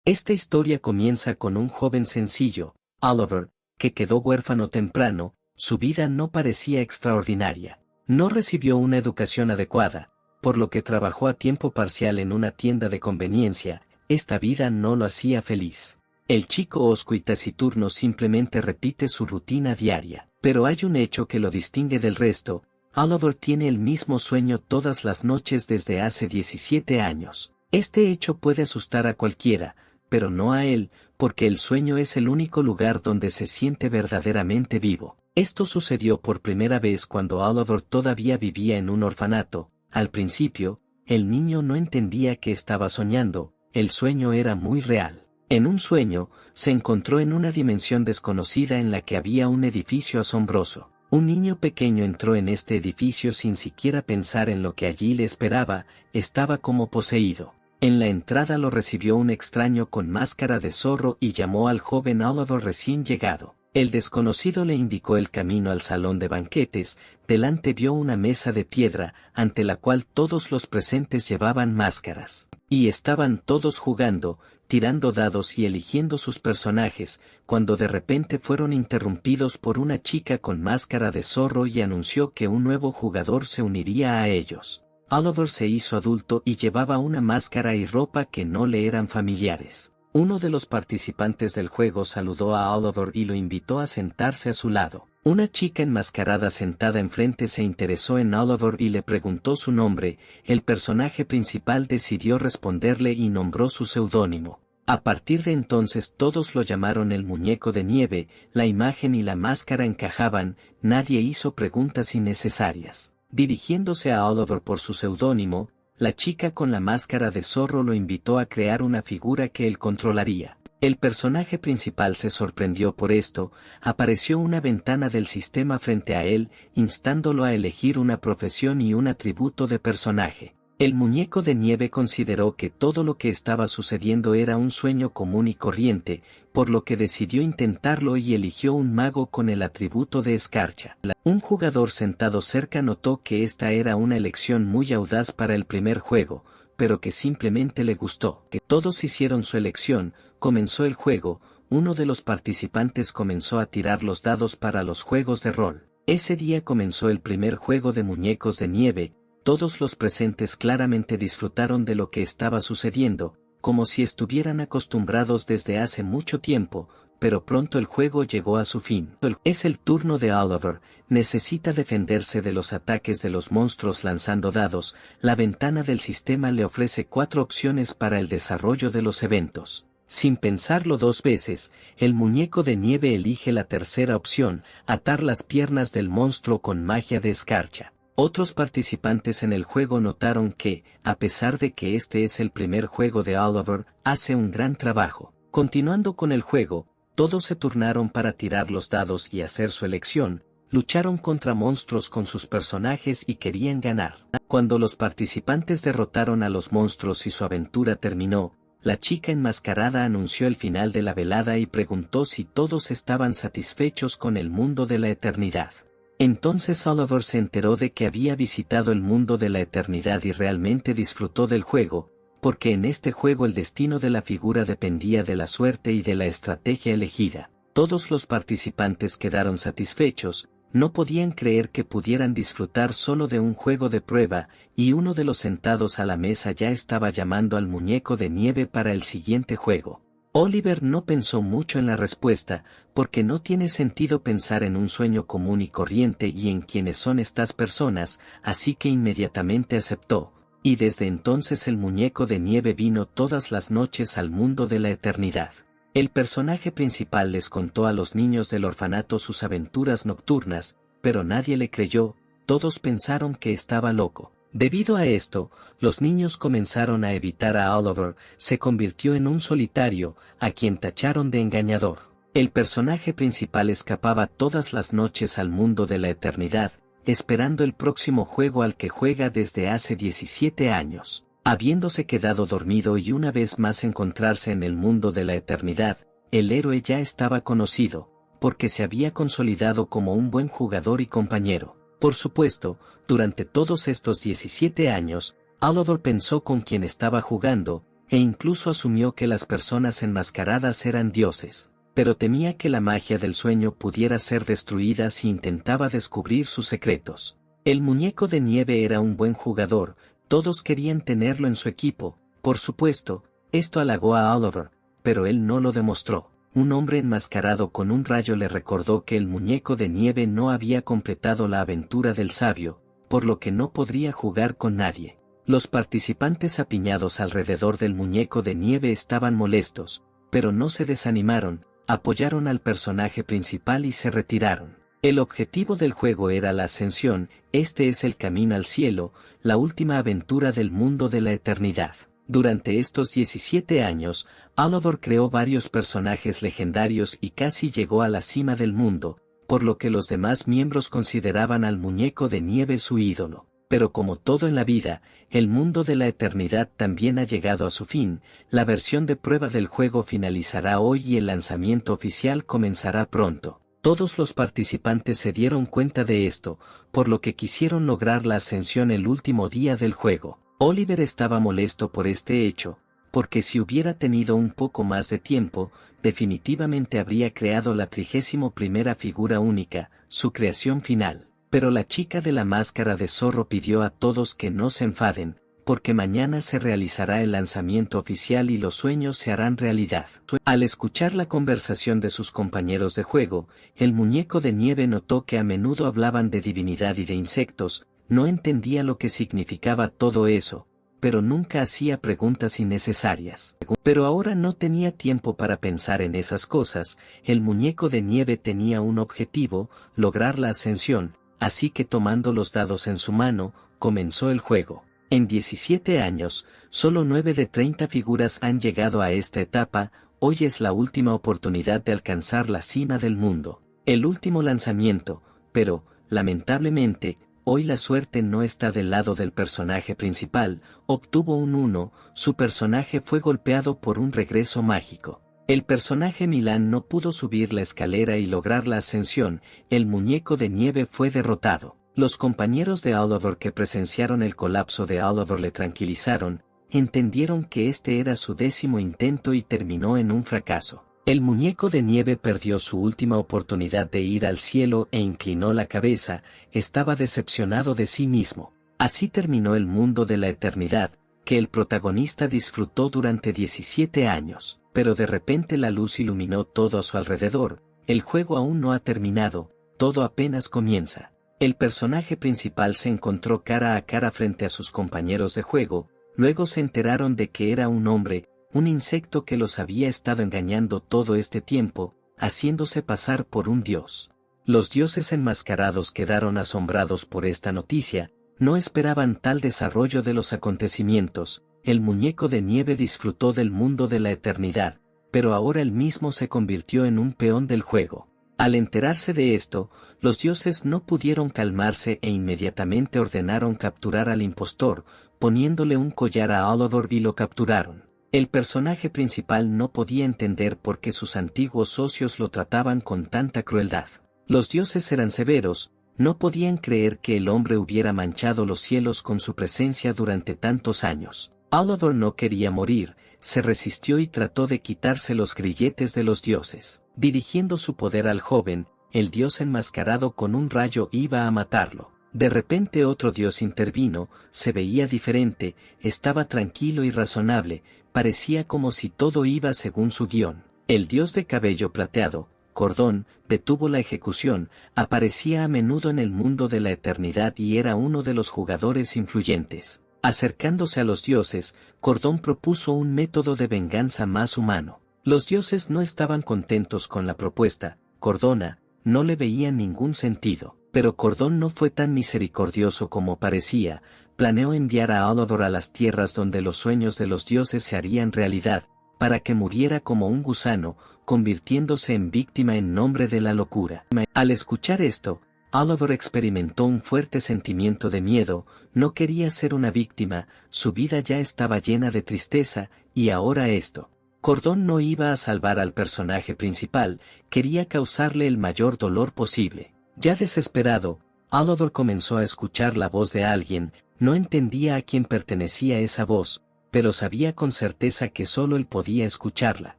Esta historia comienza con un joven sencillo, Oliver, que quedó huérfano temprano. Su vida no parecía extraordinaria. No recibió una educación adecuada, por lo que trabajó a tiempo parcial en una tienda de conveniencia. Esta vida no lo hacía feliz. El chico hosco y taciturno simplemente repite su rutina diaria, pero hay un hecho que lo distingue del resto. Oliver tiene el mismo sueño todas las noches desde hace 17 años. Este hecho puede asustar a cualquiera, pero no a él, porque el sueño es el único lugar donde se siente verdaderamente vivo. Esto sucedió por primera vez cuando Oliver todavía vivía en un orfanato. Al principio, el niño no entendía que estaba soñando, el sueño era muy real. En un sueño, se encontró en una dimensión desconocida en la que había un edificio asombroso. Un niño pequeño entró en este edificio sin siquiera pensar en lo que allí le esperaba, estaba como poseído. En la entrada lo recibió un extraño con máscara de zorro y llamó al joven Oliver recién llegado. El desconocido le indicó el camino al salón de banquetes. Delante vio una mesa de piedra, ante la cual todos los presentes llevaban máscaras. Y estaban todos jugando, tirando dados y eligiendo sus personajes, cuando de repente fueron interrumpidos por una chica con máscara de zorro y anunció que un nuevo jugador se uniría a ellos. Oliver se hizo adulto y llevaba una máscara y ropa que no le eran familiares. Uno de los participantes del juego saludó a Oliver y lo invitó a sentarse a su lado. Una chica enmascarada sentada enfrente se interesó en Oliver y le preguntó su nombre. El personaje principal decidió responderle y nombró su seudónimo. A partir de entonces todos lo llamaron el muñeco de nieve. La imagen y la máscara encajaban, nadie hizo preguntas innecesarias. Dirigiéndose a Oliver por su seudónimo, la chica con la máscara de zorro lo invitó a crear una figura que él controlaría. El personaje principal se sorprendió por esto. Apareció una ventana del sistema frente a él, instándolo a elegir una profesión y un atributo de personaje. El muñeco de nieve consideró que todo lo que estaba sucediendo era un sueño común y corriente, por lo que decidió intentarlo y eligió un mago con el atributo de escarcha. Un jugador sentado cerca notó que esta era una elección muy audaz para el primer juego, pero que simplemente le gustó. Que todos hicieron su elección. Comenzó el juego. Uno de los participantes comenzó a tirar los dados para los juegos de rol. Ese día comenzó el primer juego de muñecos de nieve. Todos los presentes claramente disfrutaron de lo que estaba sucediendo, como si estuvieran acostumbrados desde hace mucho tiempo, pero pronto el juego llegó a su fin. Es el turno de Oliver. Necesita defenderse de los ataques de los monstruos lanzando dados. La ventana del sistema le ofrece 4 opciones para el desarrollo de los eventos. Sin pensarlo 2 veces, el muñeco de nieve elige la tercera opción: atar las piernas del monstruo con magia de escarcha. Otros participantes en el juego notaron que, a pesar de que este es el primer juego de Oliver, hace un gran trabajo. Continuando con el juego, todos se turnaron para tirar los dados y hacer su elección. Lucharon contra monstruos con sus personajes y querían ganar. Cuando los participantes derrotaron a los monstruos y su aventura terminó, la chica enmascarada anunció el final de la velada y preguntó si todos estaban satisfechos con el mundo de la eternidad. Entonces Oliver se enteró de que había visitado el mundo de la eternidad y realmente disfrutó del juego, porque en este juego el destino de la figura dependía de la suerte y de la estrategia elegida. Todos los participantes quedaron satisfechos, no podían creer que pudieran disfrutar solo de un juego de prueba, y uno de los sentados a la mesa ya estaba llamando al muñeco de nieve para el siguiente juego. Oliver no pensó mucho en la respuesta, porque no tiene sentido pensar en un sueño común y corriente y en quiénes son estas personas, así que inmediatamente aceptó, y desde entonces el muñeco de nieve vino todas las noches al mundo de la eternidad. El personaje principal les contó a los niños del orfanato sus aventuras nocturnas, pero nadie le creyó, todos pensaron que estaba loco. Debido a esto, los niños comenzaron a evitar a Oliver. Se convirtió en un solitario, a quien tacharon de engañador. El personaje principal escapaba todas las noches al mundo de la eternidad, esperando el próximo juego al que juega desde hace 17 años. Habiéndose quedado dormido y una vez más encontrarse en el mundo de la eternidad, el héroe ya estaba conocido, porque se había consolidado como un buen jugador y compañero. Por supuesto, durante todos estos 17 años, Oliver pensó con quién estaba jugando. e incluso asumió que las personas enmascaradas eran dioses, pero temía que la magia del sueño pudiera ser destruida si intentaba descubrir sus secretos. El muñeco de nieve era un buen jugador, todos querían tenerlo en su equipo, por supuesto, esto halagó a Oliver, pero él no lo demostró. Un hombre enmascarado con un rayo le recordó que el muñeco de nieve no había completado la aventura del sabio, por lo que no podría jugar con nadie. Los participantes apiñados alrededor del muñeco de nieve estaban molestos, pero no se desanimaron, apoyaron al personaje principal y se retiraron. El objetivo del juego era la ascensión, este es el camino al cielo, la última aventura del mundo de la eternidad. Durante estos 17 años, Oliver creó varios personajes legendarios y casi llegó a la cima del mundo, por lo que los demás miembros consideraban al muñeco de nieve su ídolo. Pero como todo en la vida, el mundo de la eternidad también ha llegado a su fin, la versión de prueba del juego finalizará hoy y el lanzamiento oficial comenzará pronto. Todos los participantes se dieron cuenta de esto, por lo que quisieron lograr la ascensión el último día del juego. Oliver estaba molesto por este hecho, porque si hubiera tenido un poco más de tiempo, definitivamente habría creado la 31ª figura única, su creación final. Pero la chica de la máscara de zorro pidió a todos que no se enfaden, porque mañana se realizará el lanzamiento oficial y los sueños se harán realidad. Al escuchar la conversación de sus compañeros de juego, el muñeco de nieve notó que a menudo hablaban de divinidad y de insectos, no entendía lo que significaba todo eso, pero nunca hacía preguntas innecesarias. Pero ahora no tenía tiempo para pensar en esas cosas, el muñeco de nieve tenía un objetivo, lograr la ascensión, así que tomando los dados en su mano, comenzó el juego. En 17 años, solo 9 de 30 figuras han llegado a esta etapa, hoy es la última oportunidad de alcanzar la cima del mundo. El último lanzamiento, pero, lamentablemente, hoy la suerte no está del lado del personaje principal, obtuvo un 1, su personaje fue golpeado por un regreso mágico. El personaje Milan no pudo subir la escalera y lograr la ascensión, el muñeco de nieve fue derrotado. Los compañeros de Oliver que presenciaron el colapso de Oliver le tranquilizaron, entendieron que este era su 10º intento y terminó en un fracaso. El muñeco de nieve perdió su última oportunidad de ir al cielo e inclinó la cabeza, estaba decepcionado de sí mismo. Así terminó el mundo de la eternidad, que el protagonista disfrutó durante 17 años, pero de repente la luz iluminó todo a su alrededor, el juego aún no ha terminado, todo apenas comienza. El personaje principal se encontró cara a cara frente a sus compañeros de juego, luego se enteraron de que era un hombre, un insecto que los había estado engañando todo este tiempo, haciéndose pasar por un dios. Los dioses enmascarados quedaron asombrados por esta noticia, no esperaban tal desarrollo de los acontecimientos, el muñeco de nieve disfrutó del mundo de la eternidad, pero ahora él mismo se convirtió en un peón del juego. Al enterarse de esto, los dioses no pudieron calmarse e inmediatamente ordenaron capturar al impostor, poniéndole un collar a Oliver y lo capturaron. El personaje principal no podía entender por qué sus antiguos socios lo trataban con tanta crueldad. Los dioses eran severos, no podían creer que el hombre hubiera manchado los cielos con su presencia durante tantos años. Oliver no quería morir, se resistió y trató de quitarse los grilletes de los dioses. Dirigiendo su poder al joven, el dios enmascarado con un rayo iba a matarlo. De repente otro dios intervino, se veía diferente, estaba tranquilo y razonable, parecía como si todo iba según su guión. El dios de cabello plateado, Cordón, detuvo la ejecución, aparecía a menudo en el mundo de la eternidad y era uno de los jugadores influyentes. Acercándose a los dioses, Cordón propuso un método de venganza más humano. Los dioses no estaban contentos con la propuesta, Cordona, no le veían ningún sentido, pero Cordón no fue tan misericordioso como parecía, planeó enviar a Oliver a las tierras donde los sueños de los dioses se harían realidad, para que muriera como un gusano, convirtiéndose en víctima en nombre de la locura. Al escuchar esto, Oliver experimentó un fuerte sentimiento de miedo, no quería ser una víctima, su vida ya estaba llena de tristeza, y ahora esto. Cordón no iba a salvar al personaje principal, quería causarle el mayor dolor posible. Ya desesperado, Oliver comenzó a escuchar la voz de alguien, no entendía a quién pertenecía esa voz, pero sabía con certeza que solo él podía escucharla.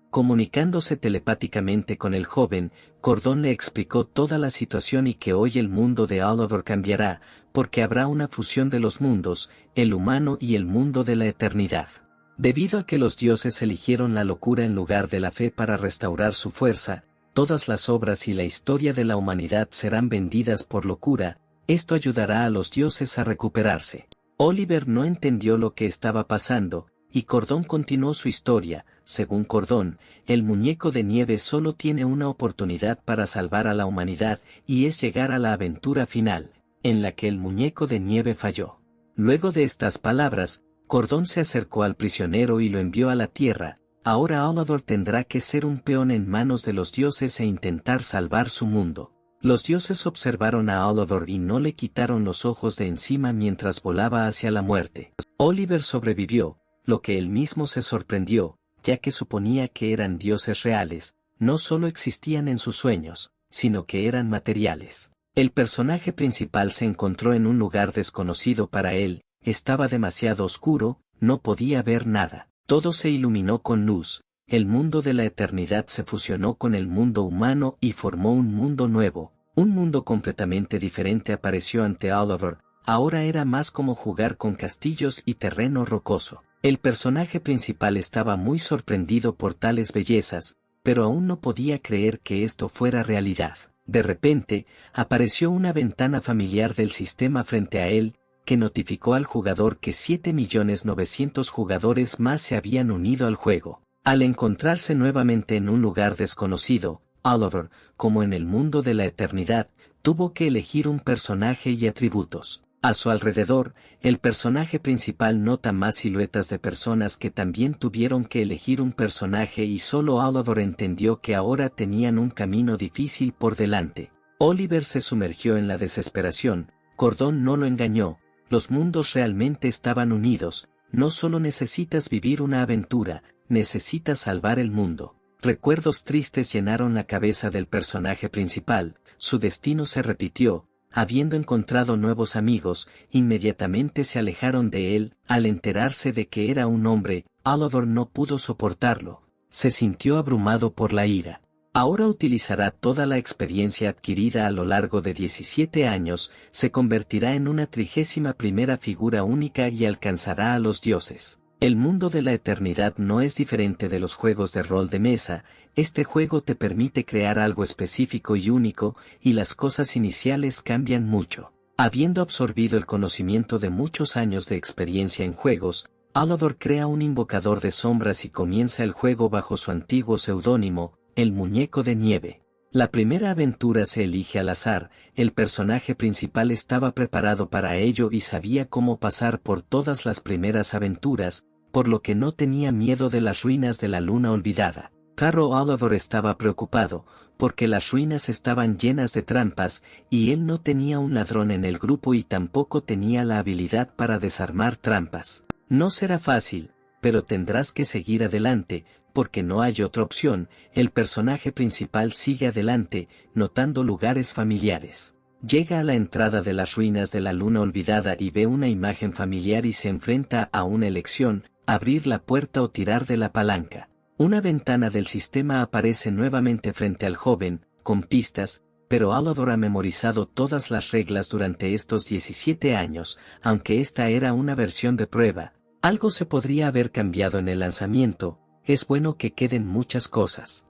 Comunicándose telepáticamente con el joven, Cordón le explicó toda la situación y que hoy el mundo de Oliver cambiará, porque habrá una fusión de los mundos, el humano y el mundo de la eternidad. Debido a que los dioses eligieron la locura en lugar de la fe para restaurar su fuerza, todas las obras y la historia de la humanidad serán vendidas por locura, esto ayudará a los dioses a recuperarse. Oliver no entendió lo que estaba pasando, y Cordón continuó su historia. Según Cordón, el muñeco de nieve solo tiene una oportunidad para salvar a la humanidad, y es llegar a la aventura final, en la que el muñeco de nieve falló. Luego de estas palabras, Cordón se acercó al prisionero y lo envió a la tierra. Ahora Oliver tendrá que ser un peón en manos de los dioses e intentar salvar su mundo. Los dioses observaron a Oliver y no le quitaron los ojos de encima mientras volaba hacia la muerte. Oliver sobrevivió, lo que él mismo se sorprendió, ya que suponía que eran dioses reales, no solo existían en sus sueños, sino que eran materiales. El personaje principal se encontró en un lugar desconocido para él, estaba demasiado oscuro, no podía ver nada. Todo se iluminó con luz, el mundo de la eternidad se fusionó con el mundo humano y formó un mundo nuevo, un mundo completamente diferente apareció ante Oliver, ahora era más como jugar con castillos y terreno rocoso. El personaje principal estaba muy sorprendido por tales bellezas, pero aún no podía creer que esto fuera realidad. De repente, apareció una ventana familiar del sistema frente a él, que notificó al jugador que 7.900.000 jugadores más se habían unido al juego. Al encontrarse nuevamente en un lugar desconocido, Oliver, como en el mundo de la eternidad, tuvo que elegir un personaje y atributos. A su alrededor, el personaje principal nota más siluetas de personas que también tuvieron que elegir un personaje y solo Oliver entendió que ahora tenían un camino difícil por delante. Oliver se sumergió en la desesperación, Cordón no lo engañó, los mundos realmente estaban unidos, no solo necesitas vivir una aventura, necesitas salvar el mundo. Recuerdos tristes llenaron la cabeza del personaje principal, su destino se repitió. Habiendo encontrado nuevos amigos, inmediatamente se alejaron de él. Al enterarse de que era un hombre, Oliver no pudo soportarlo. Se sintió abrumado por la ira. Ahora utilizará toda la experiencia adquirida a lo largo de 17 años, se convertirá en una 31ª figura única y alcanzará a los dioses. El mundo de la eternidad no es diferente de los juegos de rol de mesa, este juego te permite crear algo específico y único, y las cosas iniciales cambian mucho. Habiendo absorbido el conocimiento de muchos años de experiencia en juegos, Oliver crea un invocador de sombras y comienza el juego bajo su antiguo seudónimo, el muñeco de nieve. La primera aventura se elige al azar, el personaje principal estaba preparado para ello y sabía cómo pasar por todas las primeras aventuras, por lo que no tenía miedo de las ruinas de la luna olvidada. Pero Oliver estaba preocupado, porque las ruinas estaban llenas de trampas, y él no tenía un ladrón en el grupo y tampoco tenía la habilidad para desarmar trampas. No será fácil, pero tendrás que seguir adelante, porque no hay otra opción. El personaje principal sigue adelante, notando lugares familiares. Llega a la entrada de las ruinas de la luna olvidada y ve una imagen familiar y se enfrenta a una elección, abrir la puerta o tirar de la palanca. Una ventana del sistema aparece nuevamente frente al joven, con pistas, pero Oliver ha memorizado todas las reglas durante estos 17 años, aunque esta era una versión de prueba. Algo se podría haber cambiado en el lanzamiento, es bueno que queden muchas cosas.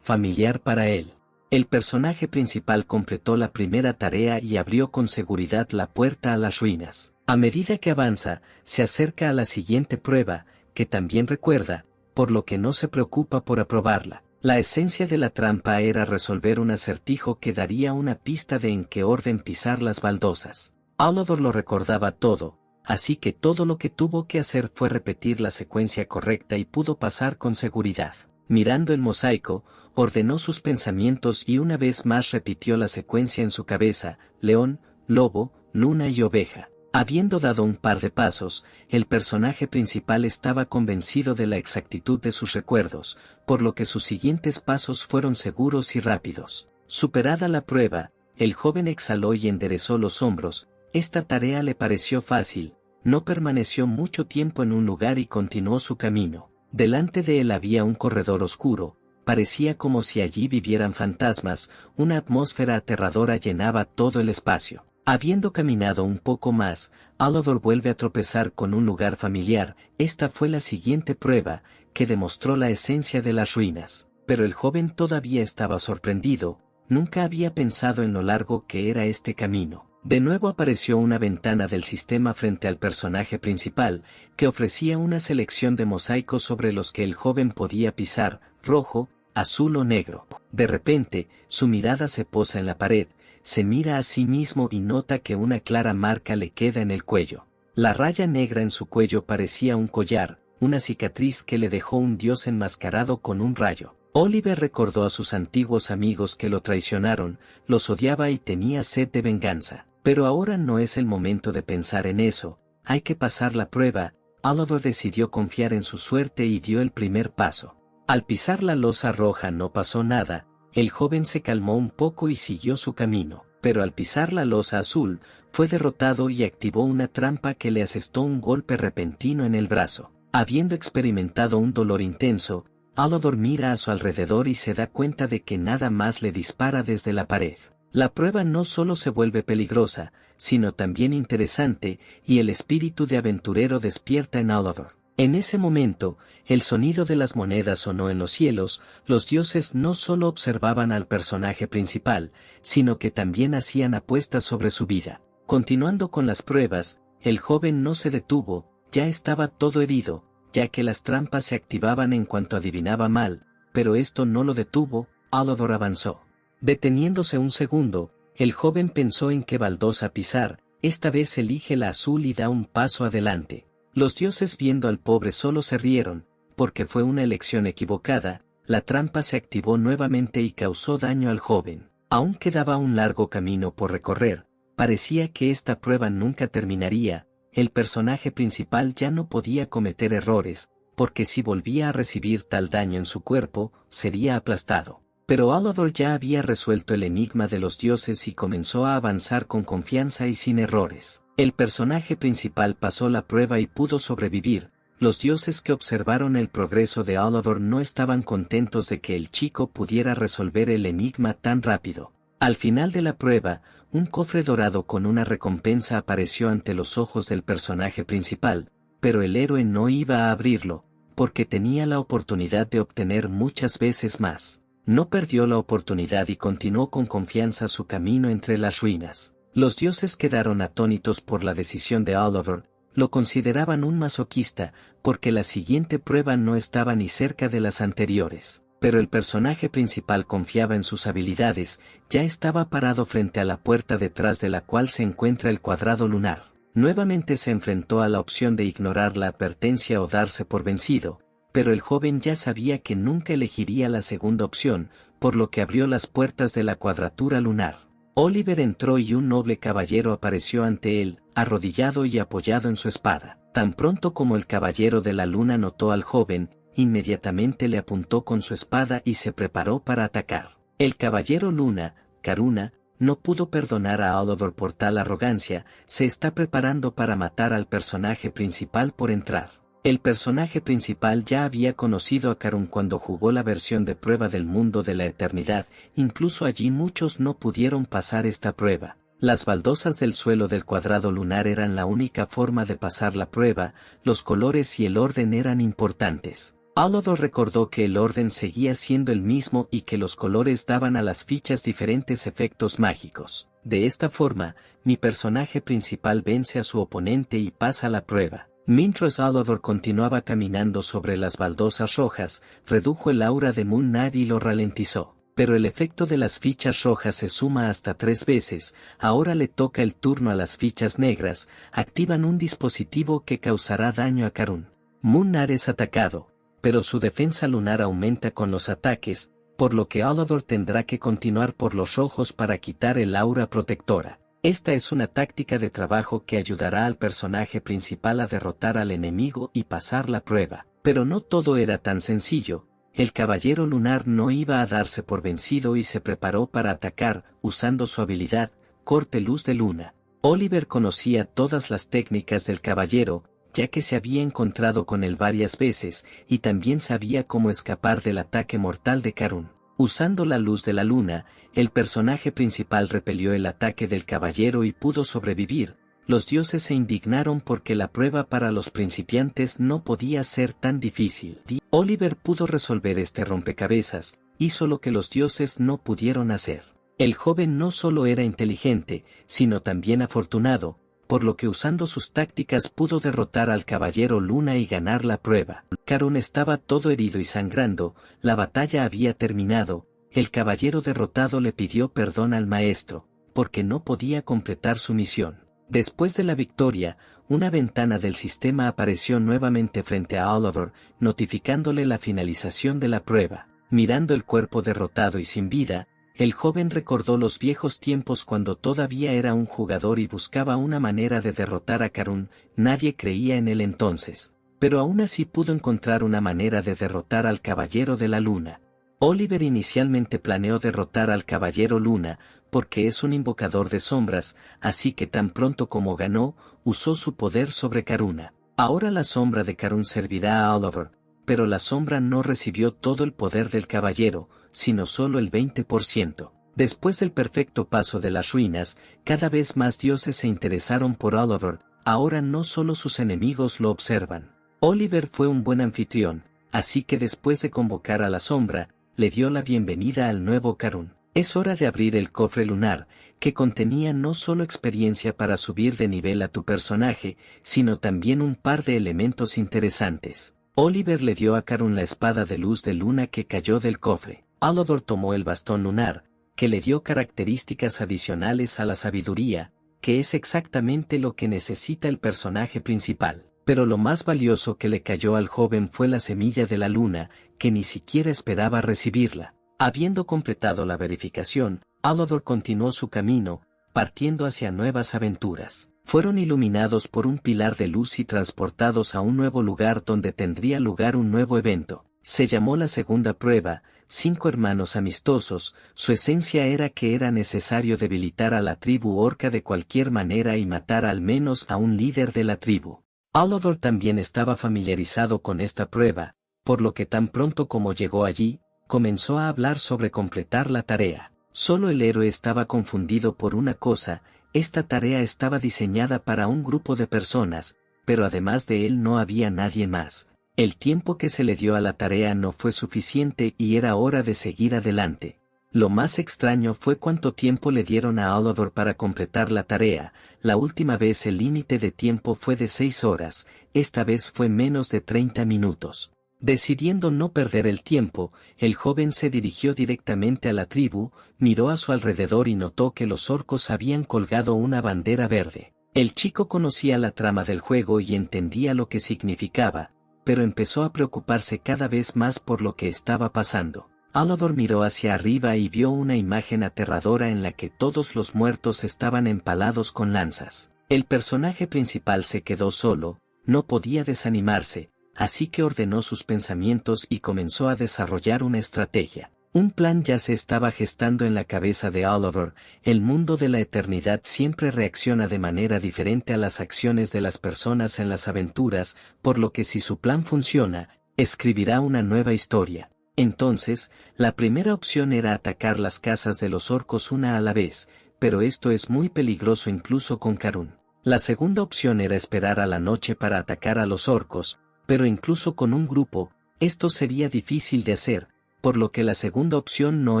Familiar para él. El personaje principal completó la primera tarea y abrió con seguridad la puerta a las ruinas. A medida que avanza, se acerca a la siguiente prueba, que también recuerda, por lo que no se preocupa por aprobarla. La esencia de la trampa era resolver un acertijo que daría una pista de en qué orden pisar las baldosas. Oliver lo recordaba todo, así que todo lo que tuvo que hacer fue repetir la secuencia correcta y pudo pasar con seguridad. Mirando el mosaico, ordenó sus pensamientos y una vez más repitió la secuencia en su cabeza: león, lobo, luna y oveja. Habiendo dado un par de pasos, el personaje principal estaba convencido de la exactitud de sus recuerdos, por lo que sus siguientes pasos fueron seguros y rápidos. Superada la prueba, el joven exhaló y enderezó los hombros. Esta tarea le pareció fácil, no permaneció mucho tiempo en un lugar y continuó su camino. Delante de él había un corredor oscuro, parecía como si allí vivieran fantasmas, una atmósfera aterradora llenaba todo el espacio. Habiendo caminado un poco más, Oliver vuelve a tropezar con un lugar familiar. Esta fue la siguiente prueba, que demostró la esencia de las ruinas. Pero el joven todavía estaba sorprendido, nunca había pensado en lo largo que era este camino. De nuevo apareció una ventana del sistema frente al personaje principal, que ofrecía una selección de mosaicos sobre los que el joven podía pisar, rojo, azul o negro. De repente, su mirada se posa en la pared, se mira a sí mismo y nota que una clara marca le queda en el cuello. La raya negra en su cuello parecía un collar, una cicatriz que le dejó un dios enmascarado con un rayo. Oliver recordó a sus antiguos amigos que lo traicionaron, los odiaba y tenía sed de venganza. Pero ahora no es el momento de pensar en eso, hay que pasar la prueba. Oliver decidió confiar en su suerte y dio el primer paso. Al pisar la losa roja no pasó nada, el joven se calmó un poco y siguió su camino, pero al pisar la losa azul, fue derrotado y activó una trampa que le asestó un golpe repentino en el brazo. Habiendo experimentado un dolor intenso, Oliver mira a su alrededor y se da cuenta de que nada más le dispara desde la pared. La prueba no solo se vuelve peligrosa, sino también interesante, y el espíritu de aventurero despierta en Oliver. En ese momento, el sonido de las monedas sonó en los cielos, los dioses no solo observaban al personaje principal, sino que también hacían apuestas sobre su vida. Continuando con las pruebas, el joven no se detuvo, ya estaba todo herido, ya que las trampas se activaban en cuanto adivinaba mal, pero esto no lo detuvo. Oliver avanzó. Deteniéndose un segundo, el joven pensó en qué baldosa pisar, esta vez elige la azul y da un paso adelante. Los dioses viendo al pobre solo se rieron, porque fue una elección equivocada, la trampa se activó nuevamente y causó daño al joven. Aún quedaba un largo camino por recorrer, parecía que esta prueba nunca terminaría, el personaje principal ya no podía cometer errores, porque si volvía a recibir tal daño en su cuerpo, sería aplastado. Pero Oliver ya había resuelto el enigma de los dioses y comenzó a avanzar con confianza y sin errores. El personaje principal pasó la prueba y pudo sobrevivir. Los dioses que observaron el progreso de Oliver no estaban contentos de que el chico pudiera resolver el enigma tan rápido. Al final de la prueba, un cofre dorado con una recompensa apareció ante los ojos del personaje principal, pero el héroe no iba a abrirlo, porque tenía la oportunidad de obtener muchas veces más. No perdió la oportunidad y continuó con confianza su camino entre las ruinas. Los dioses quedaron atónitos por la decisión de Oliver, lo consideraban un masoquista, porque la siguiente prueba no estaba ni cerca de las anteriores. Pero el personaje principal confiaba en sus habilidades, ya estaba parado frente a la puerta detrás de la cual se encuentra el cuadrado lunar. Nuevamente se enfrentó a la opción de ignorar la advertencia o darse por vencido, pero el joven ya sabía que nunca elegiría la segunda opción, por lo que abrió las puertas de la cuadratura lunar. Oliver entró y un noble caballero apareció ante él, arrodillado y apoyado en su espada. Tan pronto como el caballero de la luna notó al joven, inmediatamente le apuntó con su espada y se preparó para atacar. El caballero Luna, Karuna, no pudo perdonar a Oliver por tal arrogancia, se está preparando para matar al personaje principal por entrar. El personaje principal ya había conocido a Karun cuando jugó la versión de prueba del mundo de la eternidad, incluso allí muchos no pudieron pasar esta prueba. Las baldosas del suelo del cuadrado lunar eran la única forma de pasar la prueba, los colores y el orden eran importantes. Oliver recordó que el orden seguía siendo el mismo y que los colores daban a las fichas diferentes efectos mágicos. De esta forma, mi personaje principal vence a su oponente y pasa la prueba. Mientras Oliver continuaba caminando sobre las baldosas rojas, redujo el aura de Moon Knight y lo ralentizó. Pero el efecto de las fichas rojas se suma hasta 3 veces, ahora le toca el turno a las fichas negras, activan un dispositivo que causará daño a Karun. Moon Knight es atacado, pero su defensa lunar aumenta con los ataques, por lo que Oliver tendrá que continuar por los rojos para quitar el aura protectora. Esta es una táctica de trabajo que ayudará al personaje principal a derrotar al enemigo y pasar la prueba. Pero no todo era tan sencillo, el caballero lunar no iba a darse por vencido y se preparó para atacar, usando su habilidad, Corte Luz de Luna. Oliver conocía todas las técnicas del caballero, ya que se había encontrado con él varias veces, y también sabía cómo escapar del ataque mortal de Karun. Usando la luz de la luna, el personaje principal repelió el ataque del caballero y pudo sobrevivir. Los dioses se indignaron porque la prueba para los principiantes no podía ser tan difícil. Oliver pudo resolver este rompecabezas, hizo lo que los dioses no pudieron hacer. El joven no solo era inteligente, sino también afortunado, por lo que usando sus tácticas pudo derrotar al caballero Luna y ganar la prueba. Karun estaba todo herido y sangrando, la batalla había terminado, el caballero derrotado le pidió perdón al maestro, porque no podía completar su misión. Después de la victoria, una ventana del sistema apareció nuevamente frente a Oliver, notificándole la finalización de la prueba. Mirando el cuerpo derrotado y sin vida, el joven recordó los viejos tiempos cuando todavía era un jugador y buscaba una manera de derrotar a Karun. Nadie creía en él entonces, pero aún así pudo encontrar una manera de derrotar al Caballero de la Luna. Oliver inicialmente planeó derrotar al Caballero Luna, porque es un invocador de sombras, así que tan pronto como ganó, usó su poder sobre Karuna. Ahora la sombra de Karun servirá a Oliver, pero la sombra no recibió todo el poder del caballero, sino solo el 20%. Después del perfecto paso de las ruinas, cada vez más dioses se interesaron por Oliver, ahora no solo sus enemigos lo observan. Oliver fue un buen anfitrión, así que después de convocar a la sombra, le dio la bienvenida al nuevo Karun. Es hora de abrir el cofre lunar, que contenía no solo experiencia para subir de nivel a tu personaje, sino también un par de elementos interesantes. Oliver le dio a Karun la espada de luz de luna que cayó del cofre. Oliver tomó el bastón lunar, que le dio características adicionales a la sabiduría, que es exactamente lo que necesita el personaje principal. Pero lo más valioso que le cayó al joven fue la semilla de la luna, que ni siquiera esperaba recibirla. Habiendo completado la verificación, Oliver continuó su camino, partiendo hacia nuevas aventuras. Fueron iluminados por un pilar de luz y transportados a un nuevo lugar donde tendría lugar un nuevo evento. Se llamó la segunda prueba, 5 hermanos amistosos. Su esencia era que era necesario debilitar a la tribu orca de cualquier manera y matar al menos a un líder de la tribu. Oliver también estaba familiarizado con esta prueba, por lo que tan pronto como llegó allí, comenzó a hablar sobre completar la tarea. Solo el héroe estaba confundido por una cosa: esta tarea estaba diseñada para un grupo de personas, pero además de él no había nadie más. El tiempo que se le dio a la tarea no fue suficiente y era hora de seguir adelante. Lo más extraño fue cuánto tiempo le dieron a Oliver para completar la tarea. La última vez el límite de tiempo fue de 6 horas, esta vez fue menos de 30 minutos. Decidiendo no perder el tiempo, el joven se dirigió directamente a la tribu, miró a su alrededor y notó que los orcos habían colgado una bandera verde. El chico conocía la trama del juego y entendía lo que significaba, pero empezó a preocuparse cada vez más por lo que estaba pasando. Oliver miró hacia arriba y vio una imagen aterradora en la que todos los muertos estaban empalados con lanzas. El personaje principal se quedó solo, no podía desanimarse, así que ordenó sus pensamientos y comenzó a desarrollar una estrategia. Un plan ya se estaba gestando en la cabeza de Oliver. El mundo de la eternidad siempre reacciona de manera diferente a las acciones de las personas en las aventuras, por lo que si su plan funciona, escribirá una nueva historia. Entonces, la primera opción era atacar las casas de los orcos una a la vez, pero esto es muy peligroso incluso con Karun. La segunda opción era esperar a la noche para atacar a los orcos, pero incluso con un grupo, esto sería difícil de hacer, por lo que la segunda opción no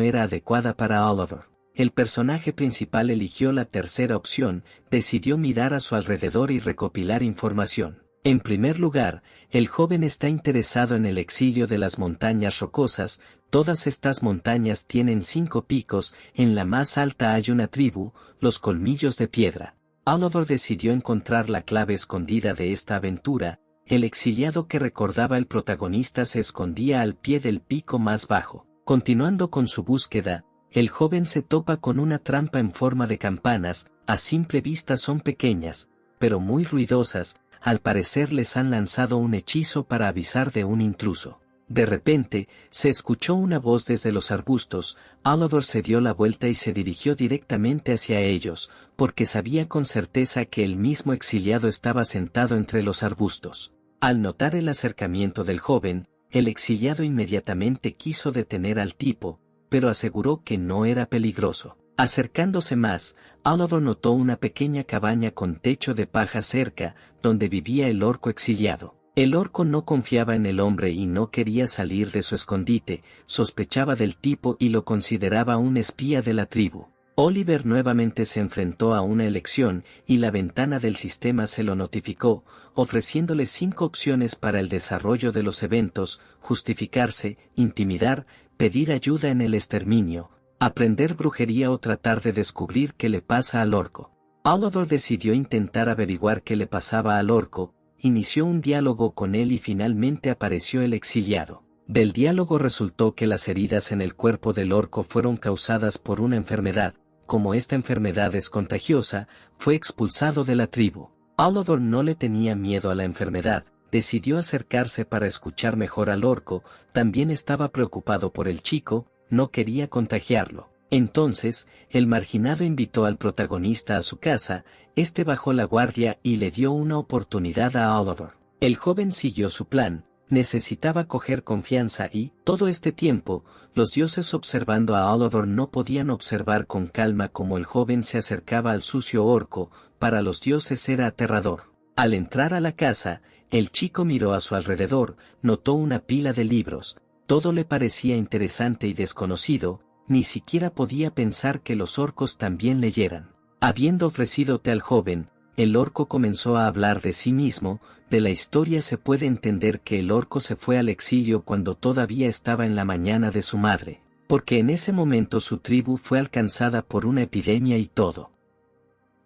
era adecuada para Oliver. El personaje principal eligió la tercera opción, decidió mirar a su alrededor y recopilar información. En primer lugar, el joven está interesado en el exilio de las montañas rocosas. Todas estas montañas tienen 5 picos, en la más alta hay una tribu, los Colmillos de Piedra. Oliver decidió encontrar la clave escondida de esta aventura. El exiliado que recordaba el protagonista se escondía al pie del pico más bajo. Continuando con su búsqueda, el joven se topa con una trampa en forma de campanas. A simple vista son pequeñas, pero muy ruidosas. Al parecer les han lanzado un hechizo para avisar de un intruso. De repente, se escuchó una voz desde los arbustos. Oliver se dio la vuelta y se dirigió directamente hacia ellos, porque sabía con certeza que el mismo exiliado estaba sentado entre los arbustos. Al notar el acercamiento del joven, el exiliado inmediatamente quiso detener al tipo, pero aseguró que no era peligroso. Acercándose más, Oliver notó una pequeña cabaña con techo de paja cerca, donde vivía el orco exiliado. El orco no confiaba en el hombre y no quería salir de su escondite, sospechaba del tipo y lo consideraba un espía de la tribu. Oliver nuevamente se enfrentó a una elección y la ventana del sistema se lo notificó, ofreciéndole 5 opciones para el desarrollo de los eventos: justificarse, intimidar, pedir ayuda en el exterminio, aprender brujería o tratar de descubrir qué le pasa al orco. Oliver decidió intentar averiguar qué le pasaba al orco. Inició un diálogo con él y finalmente apareció el exiliado. Del diálogo resultó que las heridas en el cuerpo del orco fueron causadas por una enfermedad. Como esta enfermedad es contagiosa, fue expulsado de la tribu. Oliver no le tenía miedo a la enfermedad, decidió acercarse para escuchar mejor al orco, también estaba preocupado por el chico, no quería contagiarlo. Entonces, el marginado invitó al protagonista a su casa. Este bajó la guardia y le dio una oportunidad a Oliver. El joven siguió su plan, necesitaba coger confianza y, todo este tiempo, los dioses observando a Oliver no podían observar con calma cómo el joven se acercaba al sucio orco. Para los dioses era aterrador. Al entrar a la casa, el chico miró a su alrededor, notó una pila de libros, todo le parecía interesante y desconocido. Ni siquiera podía pensar que los orcos también leyeran. Habiendo ofrecido té al joven, el orco comenzó a hablar de sí mismo. De la historia se puede entender que el orco se fue al exilio cuando todavía estaba en la mañana de su madre, porque en ese momento su tribu fue alcanzada por una epidemia y todo.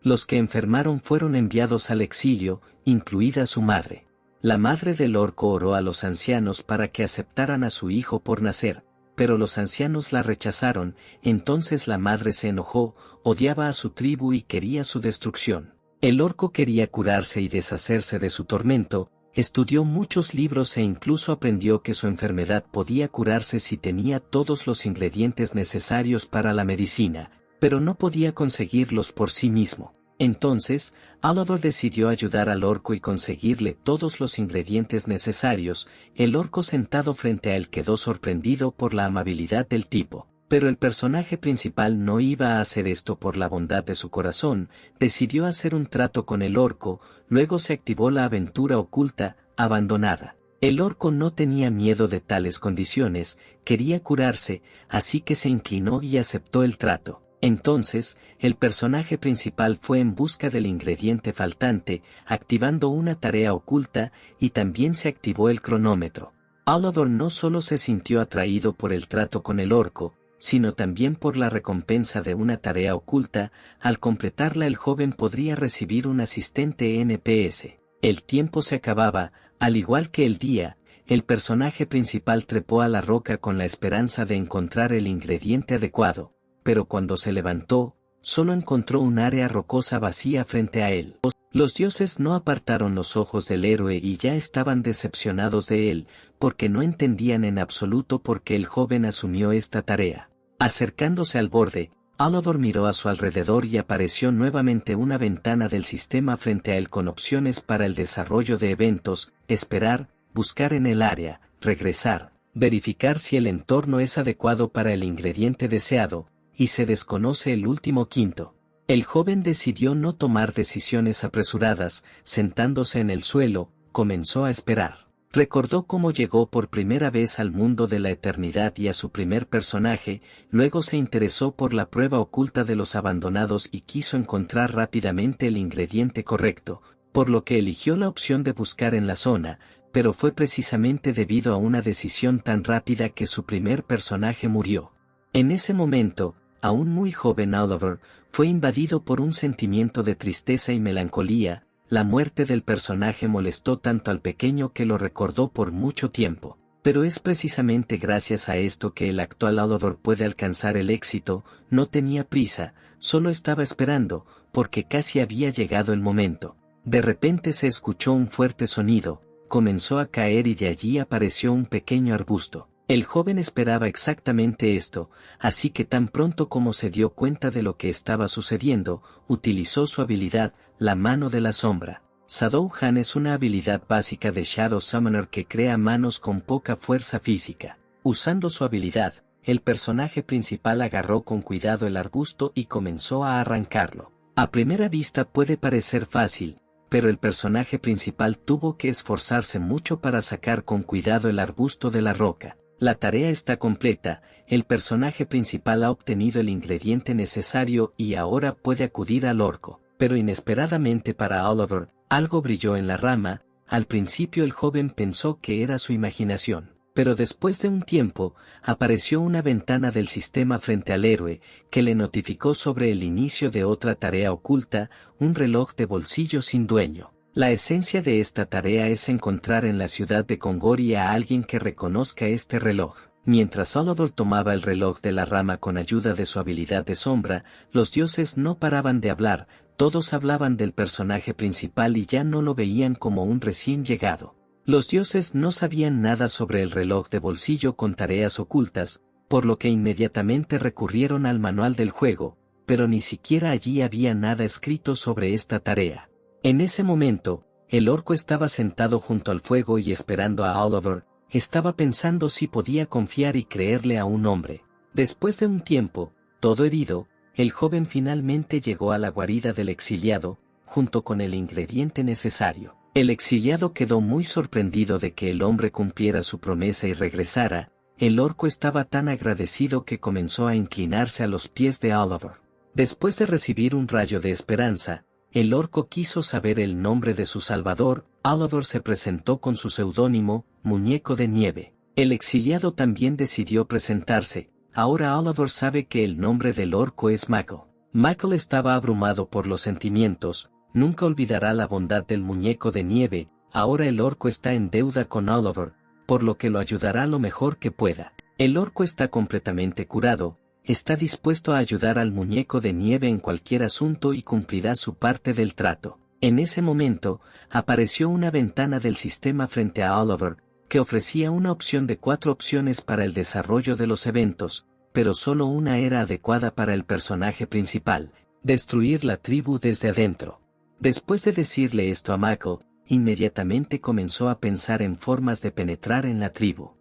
Los que enfermaron fueron enviados al exilio, incluida su madre. La madre del orco oró a los ancianos para que aceptaran a su hijo por nacer, pero los ancianos la rechazaron. Entonces la madre se enojó, odiaba a su tribu y quería su destrucción. El orco quería curarse y deshacerse de su tormento, estudió muchos libros e incluso aprendió que su enfermedad podía curarse si tenía todos los ingredientes necesarios para la medicina, pero no podía conseguirlos por sí mismo. Entonces, Oliver decidió ayudar al orco y conseguirle todos los ingredientes necesarios. El orco sentado frente a él quedó sorprendido por la amabilidad del tipo, pero el personaje principal no iba a hacer esto por la bondad de su corazón. Decidió hacer un trato con el orco. Luego se activó la aventura oculta, abandonada. El orco no tenía miedo de tales condiciones, quería curarse, así que se inclinó y aceptó el trato. Entonces, el personaje principal fue en busca del ingrediente faltante, activando una tarea oculta, y también se activó el cronómetro. Oliver no solo se sintió atraído por el trato con el orco, sino también por la recompensa de una tarea oculta. Al completarla el joven podría recibir un asistente NPS. El tiempo se acababa, al igual que el día. El personaje principal trepó a la roca con la esperanza de encontrar el ingrediente adecuado, pero cuando se levantó, solo encontró un área rocosa vacía frente a él. Los dioses no apartaron los ojos del héroe y ya estaban decepcionados de él, porque no entendían en absoluto por qué el joven asumió esta tarea. Acercándose al borde, Oliver miró a su alrededor y apareció nuevamente una ventana del sistema frente a él con opciones para el desarrollo de eventos: esperar, buscar en el área, regresar, verificar si el entorno es adecuado para el ingrediente deseado, y se desconoce el último quinto. El joven decidió no tomar decisiones apresuradas. Sentándose en el suelo, comenzó a esperar. Recordó cómo llegó por primera vez al mundo de la eternidad y a su primer personaje. Luego se interesó por la prueba oculta de los abandonados y quiso encontrar rápidamente el ingrediente correcto, por lo que eligió la opción de buscar en la zona, pero fue precisamente debido a una decisión tan rápida que su primer personaje murió. En ese momento, aún muy joven Oliver, fue invadido por un sentimiento de tristeza y melancolía. La muerte del personaje molestó tanto al pequeño que lo recordó por mucho tiempo. Pero es precisamente gracias a esto que el actual Oliver puede alcanzar el éxito. No tenía prisa, solo estaba esperando, porque casi había llegado el momento. De repente se escuchó un fuerte sonido, comenzó a caer y de allí apareció un pequeño arbusto. El joven esperaba exactamente esto, así que tan pronto como se dio cuenta de lo que estaba sucediendo, utilizó su habilidad, la mano de la sombra. Shadow Han es una habilidad básica de Shadow Summoner que crea manos con poca fuerza física. Usando su habilidad, el personaje principal agarró con cuidado el arbusto y comenzó a arrancarlo. A primera vista puede parecer fácil, pero el personaje principal tuvo que esforzarse mucho para sacar con cuidado el arbusto de la roca. La tarea está completa, el personaje principal ha obtenido el ingrediente necesario y ahora puede acudir al orco. Pero inesperadamente para Oliver, algo brilló en la rama. Al principio el joven pensó que era su imaginación, pero después de un tiempo, apareció una ventana del sistema frente al héroe, que le notificó sobre el inicio de otra tarea oculta, un reloj de bolsillo sin dueño. La esencia de esta tarea es encontrar en la ciudad de Kongori a alguien que reconozca este reloj. Mientras Oliver tomaba el reloj de la rama con ayuda de su habilidad de sombra, los dioses no paraban de hablar, todos hablaban del personaje principal y ya no lo veían como un recién llegado. Los dioses no sabían nada sobre el reloj de bolsillo con tareas ocultas, por lo que inmediatamente recurrieron al manual del juego, pero ni siquiera allí había nada escrito sobre esta tarea. En ese momento, el orco estaba sentado junto al fuego y esperando a Oliver, estaba pensando si podía confiar y creerle a un hombre. Después de un tiempo, todo herido, el joven finalmente llegó a la guarida del exiliado, junto con el ingrediente necesario. El exiliado quedó muy sorprendido de que el hombre cumpliera su promesa y regresara. El orco estaba tan agradecido que comenzó a inclinarse a los pies de Oliver. Después de recibir un rayo de esperanza, el orco quiso saber el nombre de su salvador. Oliver se presentó con su seudónimo, Muñeco de Nieve. El exiliado también decidió presentarse. Ahora Oliver sabe que el nombre del orco es Michael. Michael estaba abrumado por los sentimientos, nunca olvidará la bondad del Muñeco de Nieve. Ahora el orco está en deuda con Oliver, por lo que lo ayudará lo mejor que pueda. El orco está completamente curado, está dispuesto a ayudar al Muñeco de Nieve en cualquier asunto y cumplirá su parte del trato. En ese momento, apareció una ventana del sistema frente a Oliver, que ofrecía una opción de 4 opciones para el desarrollo de los eventos, pero solo una era adecuada para el personaje principal: destruir la tribu desde adentro. Después de decirle esto a Michael, inmediatamente comenzó a pensar en formas de penetrar en la tribu.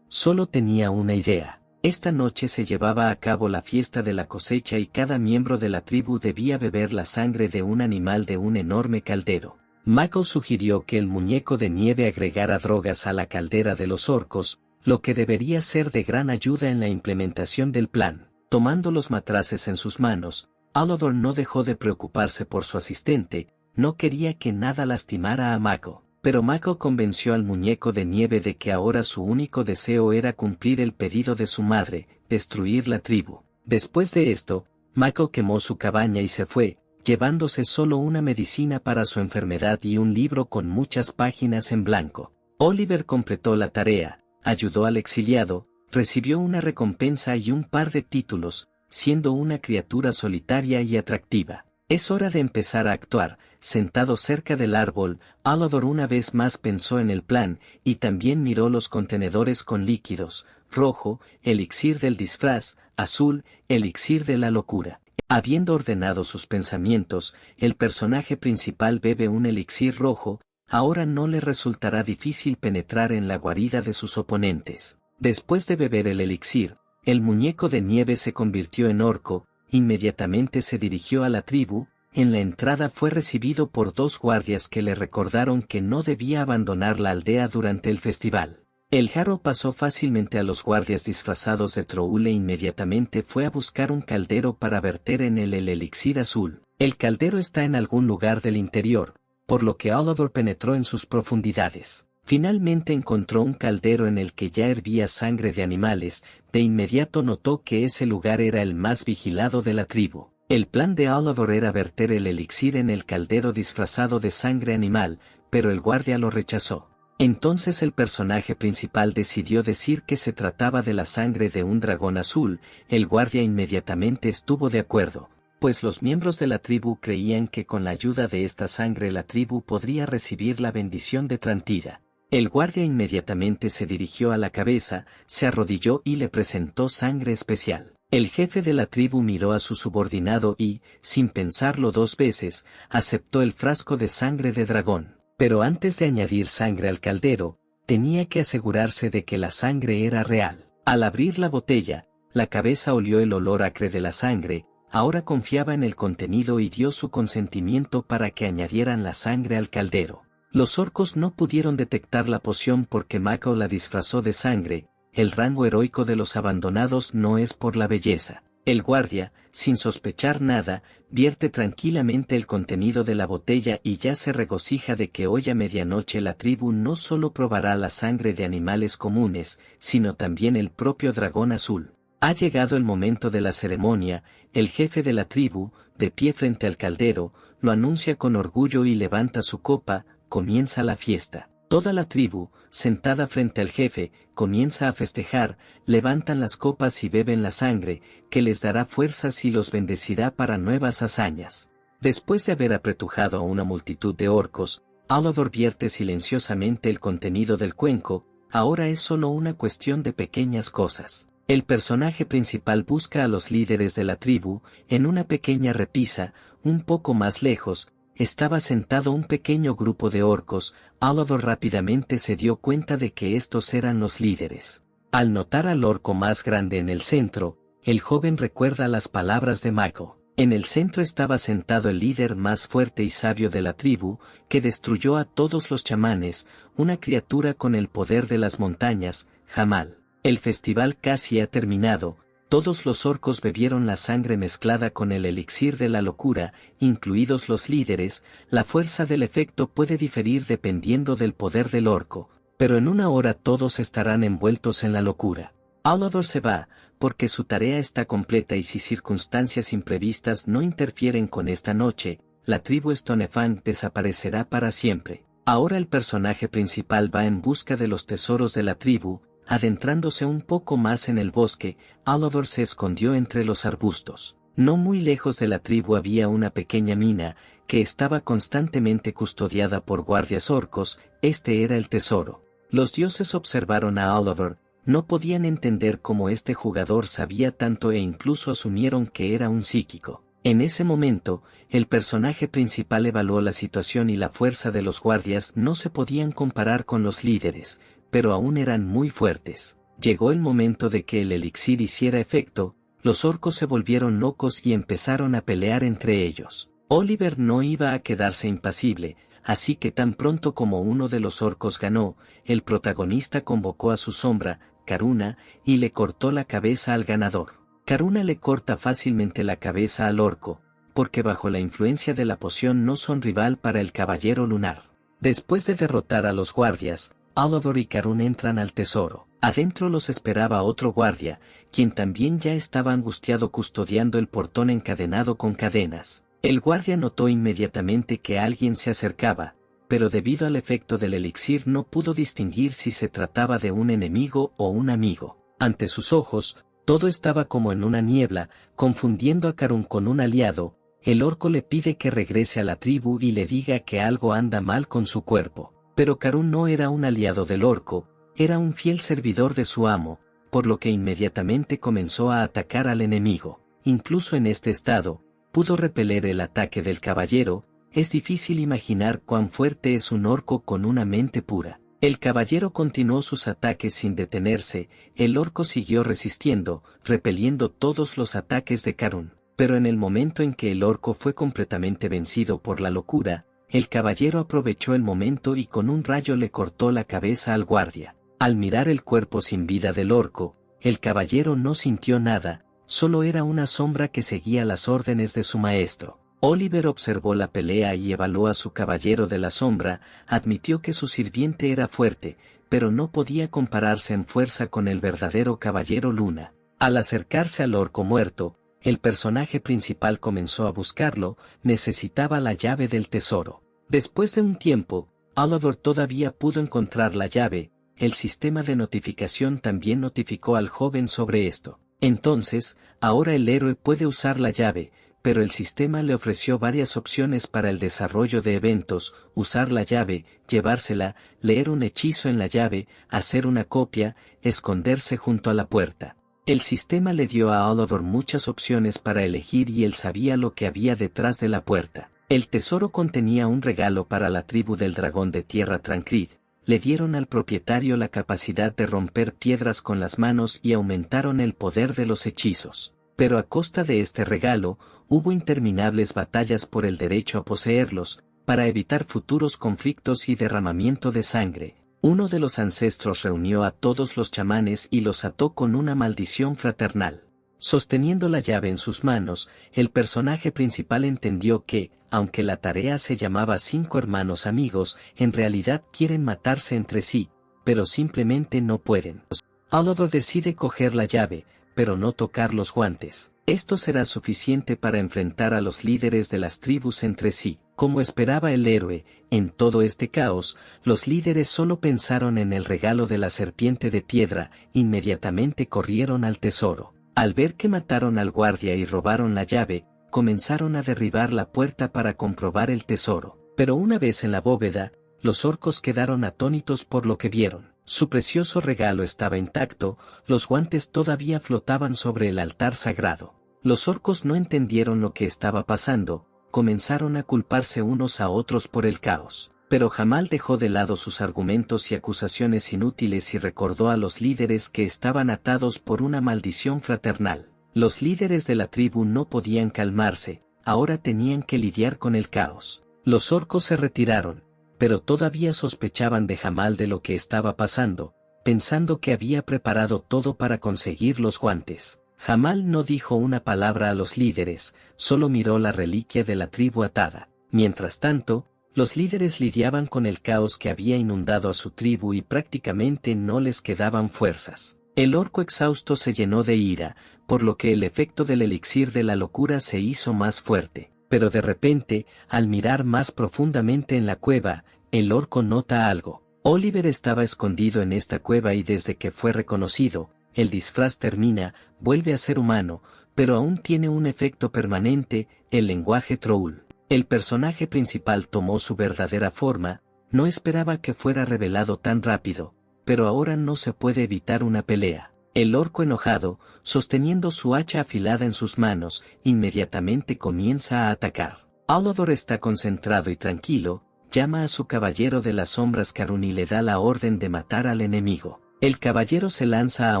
Solo tenía una idea. Esta noche se llevaba a cabo la fiesta de la cosecha y cada miembro de la tribu debía beber la sangre de un animal de un enorme caldero. Michael sugirió que el Muñeco de Nieve agregara drogas a la caldera de los orcos, lo que debería ser de gran ayuda en la implementación del plan. Tomando los matraces en sus manos, Oliver no dejó de preocuparse por su asistente, no quería que nada lastimara a Michael. Pero Michael convenció al Muñeco de Nieve de que ahora su único deseo era cumplir el pedido de su madre, destruir la tribu. Después de esto, Michael quemó su cabaña y se fue, llevándose solo una medicina para su enfermedad y un libro con muchas páginas en blanco. Oliver completó la tarea, ayudó al exiliado, recibió una recompensa y un par de títulos, siendo una criatura solitaria y atractiva. Es hora de empezar a actuar. Sentado cerca del árbol, Oliver una vez más pensó en el plan, y también miró los contenedores con líquidos: rojo, elixir del disfraz; azul, elixir de la locura. Habiendo ordenado sus pensamientos, el personaje principal bebe un elixir rojo. Ahora no le resultará difícil penetrar en la guarida de sus oponentes. Después de beber el elixir, el Muñeco de Nieve se convirtió en orco. Inmediatamente se dirigió a la tribu. En la entrada fue recibido por 2 guardias que le recordaron que no debía abandonar la aldea durante el festival. El jarro pasó fácilmente a los guardias disfrazados de Troll e inmediatamente fue a buscar un caldero para verter en él el elixir azul. El caldero está en algún lugar del interior, por lo que Oliver penetró en sus profundidades. Finalmente encontró un caldero en el que ya hervía sangre de animales. De inmediato notó que ese lugar era el más vigilado de la tribu. El plan de Oliver era verter el elixir en el caldero disfrazado de sangre animal, pero el guardia lo rechazó. Entonces el personaje principal decidió decir que se trataba de la sangre de un dragón azul. El guardia inmediatamente estuvo de acuerdo. pues los miembros de la tribu creían que con la ayuda de esta sangre la tribu podría recibir la bendición de Trantida. El guardia inmediatamente se dirigió a la cabeza, se arrodilló y le presentó sangre especial. El jefe de la tribu miró a su subordinado y, sin pensarlo dos veces, aceptó el frasco de sangre de dragón. Pero antes de añadir sangre al caldero, tenía que asegurarse de que la sangre era real. Al abrir la botella, la cabeza olió el olor acre de la sangre, ahora confiaba en el contenido y dio su consentimiento para que añadieran la sangre al caldero. Los orcos no pudieron detectar la poción porque Mako la disfrazó de sangre. El rango heroico de los abandonados no es por la belleza. El guardia, sin sospechar nada, vierte tranquilamente el contenido de la botella y ya se regocija de que hoy a medianoche la tribu no solo probará la sangre de animales comunes, sino también el propio dragón azul. Ha llegado el momento de la ceremonia. El jefe de la tribu, de pie frente al caldero, lo anuncia con orgullo y levanta su copa. Comienza la fiesta. Toda la tribu, sentada frente al jefe, comienza a festejar, levantan las copas y beben la sangre, que les dará fuerzas y los bendecirá para nuevas hazañas. Después de haber apretujado a una multitud de orcos, Alador vierte silenciosamente el contenido del cuenco. Ahora es solo una cuestión de pequeñas cosas. El personaje principal busca a los líderes de la tribu. En una pequeña repisa, un poco más lejos, estaba sentado un pequeño grupo de orcos. Alador rápidamente se dio cuenta de que estos eran los líderes. Al notar al orco más grande en el centro, el joven recuerda las palabras de Mako. En el centro estaba sentado el líder más fuerte y sabio de la tribu, que destruyó a todos los chamanes, una criatura con el poder de las montañas, Jamal. El festival casi ha terminado. Todos los orcos bebieron la sangre mezclada con el elixir de la locura, incluidos los líderes. La fuerza del efecto puede diferir dependiendo del poder del orco, pero en una hora todos estarán envueltos en la locura. Alador se va, porque su tarea está completa y si circunstancias imprevistas no interfieren con esta noche, la tribu Stonefang desaparecerá para siempre. Ahora el personaje principal va en busca de los tesoros de la tribu. Adentrándose un poco más en el bosque, Alador se escondió entre los arbustos. No muy lejos de la tribu había una pequeña mina, que estaba constantemente custodiada por guardias orcos. Este era el tesoro. Los dioses observaron a Alador, no podían entender cómo este jugador sabía tanto e incluso asumieron que era un psíquico. En ese momento, el personaje principal evaluó la situación y la fuerza de los guardias no se podían comparar con los líderes, pero aún eran muy fuertes. Llegó el momento de que el elixir hiciera efecto. Los orcos se volvieron locos y empezaron a pelear entre ellos. Oliver no iba a quedarse impasible, así que tan pronto como uno de los orcos ganó, el protagonista convocó a su sombra, Karuna, y le cortó la cabeza al ganador. Karuna le corta fácilmente la cabeza al orco, porque bajo la influencia de la poción no son rival para el caballero lunar. Después de derrotar a los guardias, Alador y Karun entran al tesoro. Adentro los esperaba otro guardia, quien también ya estaba angustiado custodiando el portón encadenado con cadenas. El guardia notó inmediatamente que alguien se acercaba, pero debido al efecto del elixir no pudo distinguir si se trataba de un enemigo o un amigo. Ante sus ojos, todo estaba como en una niebla, confundiendo a Karun con un aliado. El orco le pide que regrese a la tribu y le diga que algo anda mal con su cuerpo. Pero Karun no era un aliado del orco, era un fiel servidor de su amo, por lo que inmediatamente comenzó a atacar al enemigo. Incluso en este estado, pudo repeler el ataque del caballero. Es difícil imaginar cuán fuerte es un orco con una mente pura. El caballero continuó sus ataques sin detenerse. El orco siguió resistiendo, repeliendo todos los ataques de Karun. Pero en el momento en que el orco fue completamente vencido por la locura, el caballero aprovechó el momento y con un rayo le cortó la cabeza al guardia. Al mirar el cuerpo sin vida del orco, el caballero no sintió nada, solo era una sombra que seguía las órdenes de su maestro. Oliver observó la pelea y evaluó a su caballero de la sombra. Admitió que su sirviente era fuerte, pero no podía compararse en fuerza con el verdadero caballero Luna. Al acercarse al orco muerto, el personaje principal comenzó a buscarlo. Necesitaba la llave del tesoro. Después de un tiempo, Alador todavía pudo encontrar la llave. El sistema de notificación también notificó al joven sobre esto. Entonces, ahora el héroe puede usar la llave, pero el sistema le ofreció varias opciones para el desarrollo de eventos: usar la llave, llevársela, leer un hechizo en la llave, hacer una copia, esconderse junto a la puerta. El sistema le dio a Oliver muchas opciones para elegir y él sabía lo que había detrás de la puerta. El tesoro contenía un regalo para la tribu del dragón de tierra Trancrid. Le dieron al propietario la capacidad de romper piedras con las manos y aumentaron el poder de los hechizos. Pero a costa de este regalo, hubo interminables batallas por el derecho a poseerlos, para evitar futuros conflictos y derramamiento de sangre. Uno de los ancestros reunió a todos los chamanes y los ató con una maldición fraternal. Sosteniendo la llave en sus manos, el personaje principal entendió que, aunque la tarea se llamaba 5 hermanos amigos, en realidad quieren matarse entre sí, pero simplemente no pueden. Oliver decide coger la llave, pero no tocar los guantes. Esto será suficiente para enfrentar a los líderes de las tribus entre sí. Como esperaba el héroe, en todo este caos, los líderes solo pensaron en el regalo de la serpiente de piedra, inmediatamente corrieron al tesoro. Al ver que mataron al guardia y robaron la llave, comenzaron a derribar la puerta para comprobar el tesoro. Pero una vez en la bóveda, los orcos quedaron atónitos por lo que vieron. Su precioso regalo estaba intacto, los guantes todavía flotaban sobre el altar sagrado. Los orcos no entendieron lo que estaba pasando, comenzaron a culparse unos a otros por el caos. Pero Jamal dejó de lado sus argumentos y acusaciones inútiles y recordó a los líderes que estaban atados por una maldición fraternal. Los líderes de la tribu no podían calmarse, ahora tenían que lidiar con el caos. Los orcos se retiraron, pero todavía sospechaban de Jamal de lo que estaba pasando, pensando que había preparado todo para conseguir los guantes. Jamal no dijo una palabra a los líderes, solo miró la reliquia de la tribu atada. Mientras tanto, los líderes lidiaban con el caos que había inundado a su tribu y prácticamente no les quedaban fuerzas. El orco exhausto se llenó de ira, por lo que el efecto del elixir de la locura se hizo más fuerte. Pero de repente, al mirar más profundamente en la cueva, el orco nota algo. Oliver estaba escondido en esta cueva y desde que fue reconocido, el disfraz termina, vuelve a ser humano, pero aún tiene un efecto permanente: el lenguaje troll. El personaje principal tomó su verdadera forma, no esperaba que fuera revelado tan rápido, pero ahora no se puede evitar una pelea. El orco enojado, sosteniendo su hacha afilada en sus manos, inmediatamente comienza a atacar. Oliver está concentrado y tranquilo, llama a su caballero de las sombras Karun y le da la orden de matar al enemigo. El caballero se lanza a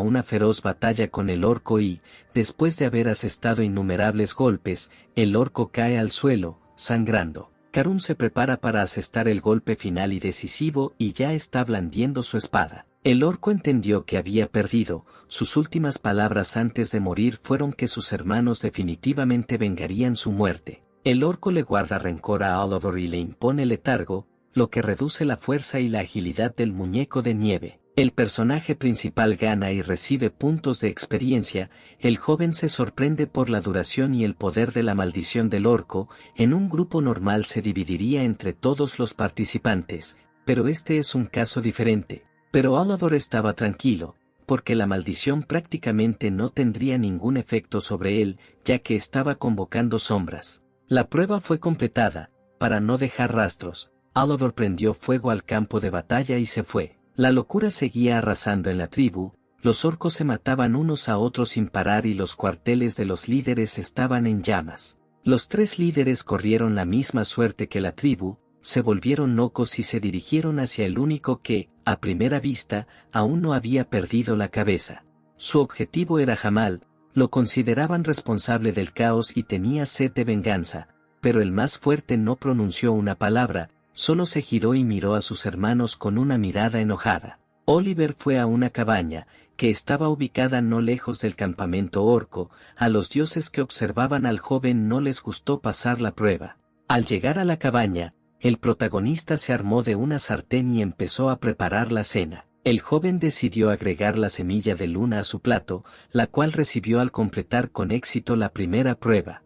una feroz batalla con el orco y, después de haber asestado innumerables golpes, el orco cae al suelo, sangrando. Karun se prepara para asestar el golpe final y decisivo y ya está blandiendo su espada. El orco entendió que había perdido. Sus últimas palabras antes de morir fueron que sus hermanos definitivamente vengarían su muerte. El orco le guarda rencor a Oliver y le impone letargo, lo que reduce la fuerza y la agilidad del muñeco de nieve. El personaje principal gana y recibe puntos de experiencia. El joven se sorprende por la duración y el poder de la maldición del orco. En un grupo normal se dividiría entre todos los participantes, pero este es un caso diferente. Pero Oliver estaba tranquilo, porque la maldición prácticamente no tendría ningún efecto sobre él, ya que estaba convocando sombras. La prueba fue completada. Para no dejar rastros, Oliver prendió fuego al campo de batalla y se fue. La locura seguía arrasando en la tribu, los orcos se mataban unos a otros sin parar y los cuarteles de los líderes estaban en llamas. Los 3 líderes corrieron la misma suerte que la tribu, se volvieron locos y se dirigieron hacia el único que, a primera vista, aún no había perdido la cabeza. Su objetivo era Jamal, lo consideraban responsable del caos y tenía sed de venganza, pero el más fuerte no pronunció una palabra, solo se giró y miró a sus hermanos con una mirada enojada. Oliver fue a una cabaña, que estaba ubicada no lejos del campamento orco. A los dioses que observaban al joven no les gustó pasar la prueba. Al llegar a la cabaña, el protagonista se armó de una sartén y empezó a preparar la cena. El joven decidió agregar la semilla de luna a su plato, la cual recibió al completar con éxito la primera prueba.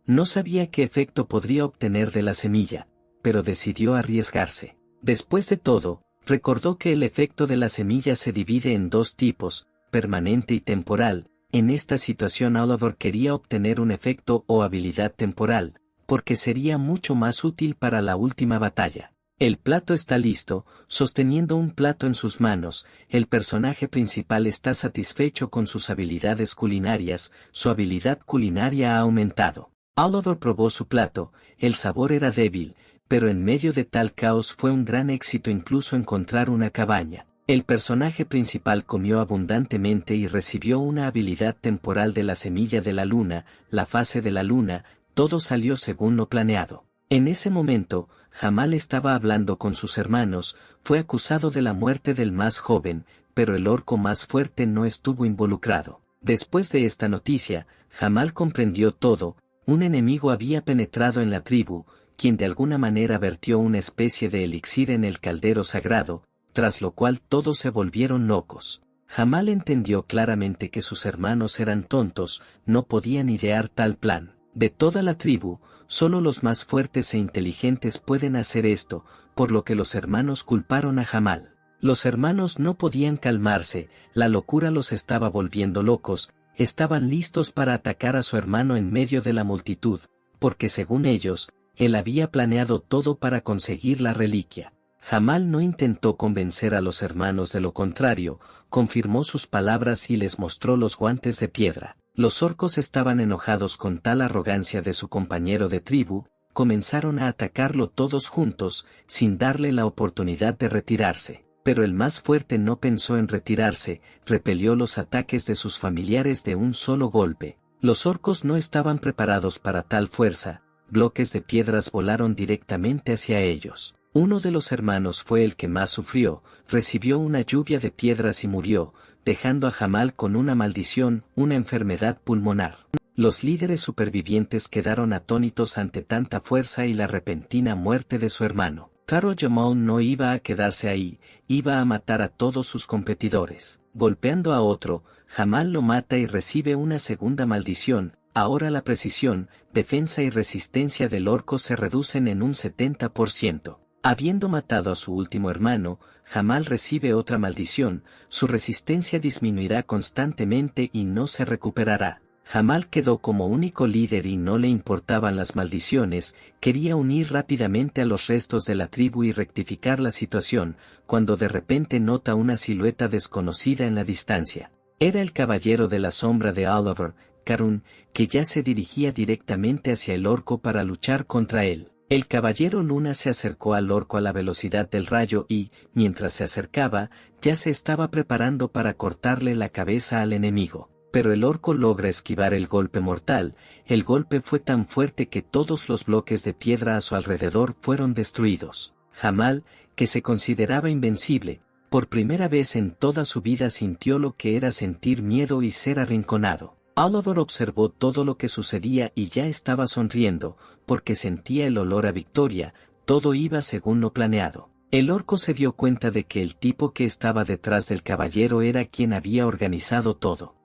No sabía qué efecto podría obtener de la semilla, pero decidió arriesgarse. Después de todo, recordó que el efecto de la semilla se divide en 2 tipos, permanente y temporal. En esta situación Oliver quería obtener un efecto o habilidad temporal, porque sería mucho más útil para la última batalla. El plato está listo, sosteniendo un plato en sus manos, el personaje principal está satisfecho con sus habilidades culinarias, su habilidad culinaria ha aumentado. Oliver probó su plato, el sabor era débil, pero en medio de tal caos fue un gran éxito incluso encontrar una cabaña. El personaje principal comió abundantemente y recibió una habilidad temporal de la semilla de la luna, la fase de la luna, todo salió según lo planeado. En ese momento, Jamal estaba hablando con sus hermanos, fue acusado de la muerte del más joven, pero el orco más fuerte no estuvo involucrado. Después de esta noticia, Jamal comprendió todo, un enemigo había penetrado en la tribu, quien de alguna manera vertió una especie de elixir en el caldero sagrado, tras lo cual todos se volvieron locos. Jamal entendió claramente que sus hermanos eran tontos, no podían idear tal plan. De toda la tribu, solo los más fuertes e inteligentes pueden hacer esto, por lo que los hermanos culparon a Jamal. Los hermanos no podían calmarse, la locura los estaba volviendo locos, estaban listos para atacar a su hermano en medio de la multitud, porque según ellos, él había planeado todo para conseguir la reliquia. Jamal no intentó convencer a los hermanos de lo contrario, confirmó sus palabras y les mostró los guantes de piedra. Los orcos estaban enojados con tal arrogancia de su compañero de tribu, comenzaron a atacarlo todos juntos, sin darle la oportunidad de retirarse. Pero el más fuerte no pensó en retirarse, repelió los ataques de sus familiares de un solo golpe. Los orcos no estaban preparados para tal fuerza, bloques de piedras volaron directamente hacia ellos. Uno de los hermanos fue el que más sufrió, recibió una lluvia de piedras y murió, dejando a Jamal con una maldición, una enfermedad pulmonar. Los líderes supervivientes quedaron atónitos ante tanta fuerza y la repentina muerte de su hermano. Pero Jamal no iba a quedarse ahí, iba a matar a todos sus competidores. Golpeando a otro, Jamal lo mata y recibe una segunda maldición. Ahora la precisión, defensa y resistencia del orco se reducen en un 70%. Habiendo matado a su último hermano, Jamal recibe otra maldición, su resistencia disminuirá constantemente y no se recuperará. Jamal quedó como único líder y no le importaban las maldiciones, quería unir rápidamente a los restos de la tribu y rectificar la situación, cuando de repente nota una silueta desconocida en la distancia. Era el caballero de la sombra de Oliver, Karun, que ya se dirigía directamente hacia el orco para luchar contra él. El caballero Luna se acercó al orco a la velocidad del rayo y, mientras se acercaba, ya se estaba preparando para cortarle la cabeza al enemigo. Pero el orco logra esquivar el golpe mortal, el golpe fue tan fuerte que todos los bloques de piedra a su alrededor fueron destruidos. Jamal, que se consideraba invencible, por primera vez en toda su vida sintió lo que era sentir miedo y ser arrinconado. Oliver observó todo lo que sucedía y ya estaba sonriendo, porque sentía el olor a victoria, todo iba según lo planeado. El orco se dio cuenta de que el tipo que estaba detrás del caballero era quien había organizado todo.